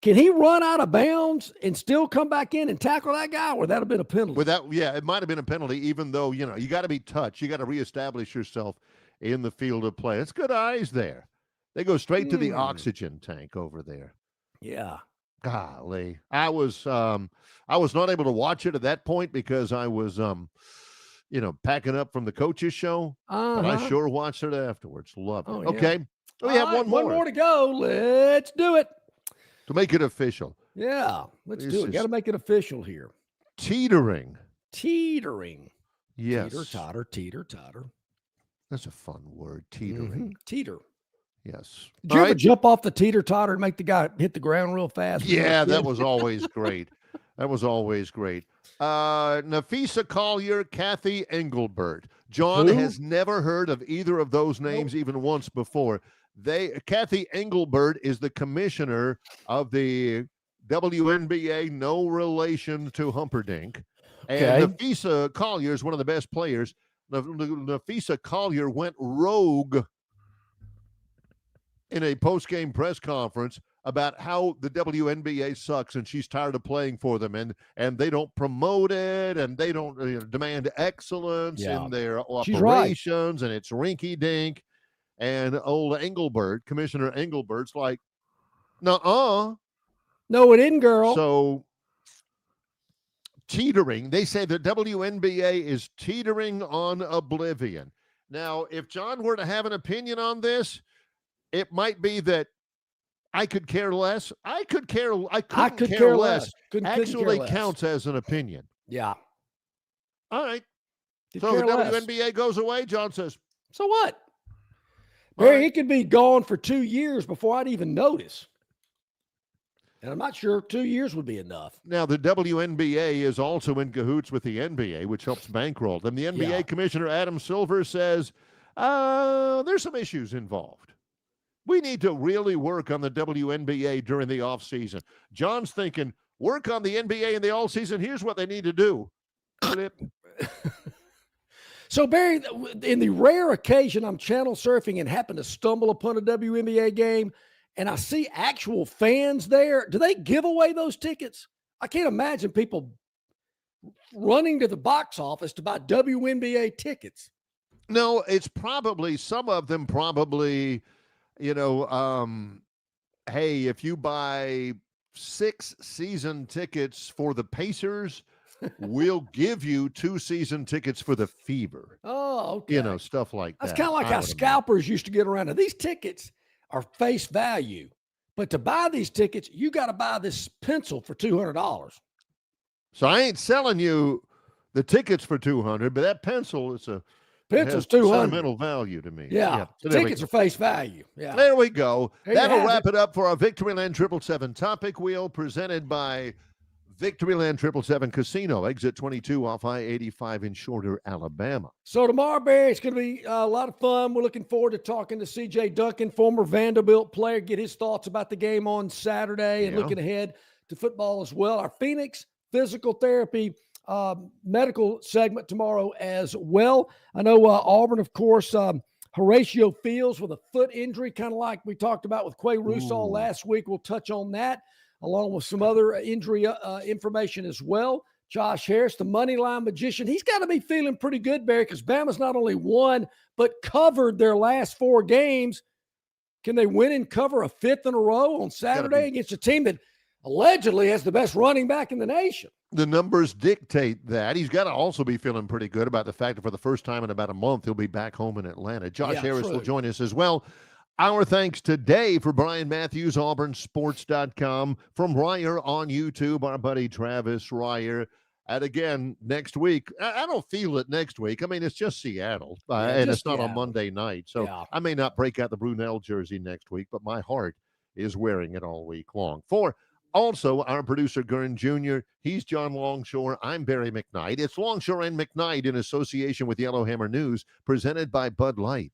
Can he run out of bounds and still come back in and tackle that guy, or that have been a penalty? It might have been a penalty, even though, you got to be touched. You got to reestablish yourself in the field of play. It's good eyes there. They go straight to the oxygen tank over there. Yeah. Golly. I was not able to watch it at that point because I was, packing up from the coach's show. But I sure watched it afterwards. Loved it. Oh, yeah. Okay. We have one more. One more to go. Let's do it. To make it official. Yeah, let's do it. Got to make it official here. Teetering. Yes. Teeter, totter. That's a fun word, teetering. Teeter. Yes. Did you ever jump off the teeter totter and make the guy hit the ground real fast? Yeah, that was always great. Nafisa Collier, Kathy Engelbert. John has never heard of either of those names even once before. Kathy Engelbert is the commissioner of the WNBA, no relation to Humperdinck. And Nafisa Collier is one of the best players. Nafisa Collier went rogue in a post-game press conference about how the WNBA sucks and she's tired of playing for them, and they don't promote it, and they don't demand excellence in their operations, and it's rinky-dink. And old Engelbert, Commissioner Engelbert's like, nuh-uh. No, it isn't, girl. So teetering. They say the WNBA is teetering on oblivion. Now, if John were to have an opinion on this, it might be that I could care less. I could care less. Actually counts as an opinion. Yeah. All right. So the WNBA goes away. John says, so what? Barry, he could be gone for 2 years before I'd even notice. And I'm not sure 2 years would be enough. Now, the WNBA is also in cahoots with the NBA, which helps bankroll them. The NBA Commissioner Adam Silver says there's some issues involved. We need to really work on the WNBA during the offseason. John's thinking, work on the NBA in the offseason. Here's what they need to do. So, Barry, in the rare occasion I'm channel surfing and happen to stumble upon a WNBA game and I see actual fans there, do they give away those tickets? I can't imagine people running to the box office to buy WNBA tickets. No, it's probably, some of them probably, hey, if you buy 6 season tickets for the Pacers, we'll give you 2 season tickets for the Fever. Oh, okay. Stuff like that. That's kind of like how scalpers used to get around. Now, these tickets are face value, but to buy these tickets, you got to buy this pencil for $200. So I ain't selling you the tickets for $200, but that pencil is pencil's $200. Sentimental value to me. Yeah. So tickets are face value. Yeah. There we go. That'll wrap it up for our Victoryland 777 topic wheel presented by Victoryland 777 Casino, exit 22 off I-85 in Shorter, Alabama. So tomorrow, Barry, it's going to be a lot of fun. We're looking forward to talking to C.J. Duncan, former Vanderbilt player, get his thoughts about the game on Saturday and looking ahead to football as well. Our Phoenix Physical Therapy medical segment tomorrow as well. I know Auburn, of course, Horatio Fields with a foot injury, kind of like we talked about with Quay Russaw last week. We'll touch on that, along with some other injury information as well. Josh Harris, the money line magician, he's got to be feeling pretty good, Barry, because Bama's not only won, but covered their last 4 games. Can they win and cover a 5th in a row on Saturday against a team that allegedly has the best running back in the nation? The numbers dictate that. He's got to also be feeling pretty good about the fact that for the first time in about a month, he'll be back home in Atlanta. Josh Harris will join us as well. Our thanks today for Brian Matthews, AuburnSports.com. From Ryer on YouTube, our buddy Travis Ryer. And again, next week, I don't feel it next week. I mean, it's just Seattle, and it's not on Monday night. So I may not break out the Brunel jersey next week, but my heart is wearing it all week long. For also our producer, Gurn Jr., he's John Longshore. I'm Barry McKnight. It's Longshore and McKnight in association with Yellowhammer News, presented by Bud Light.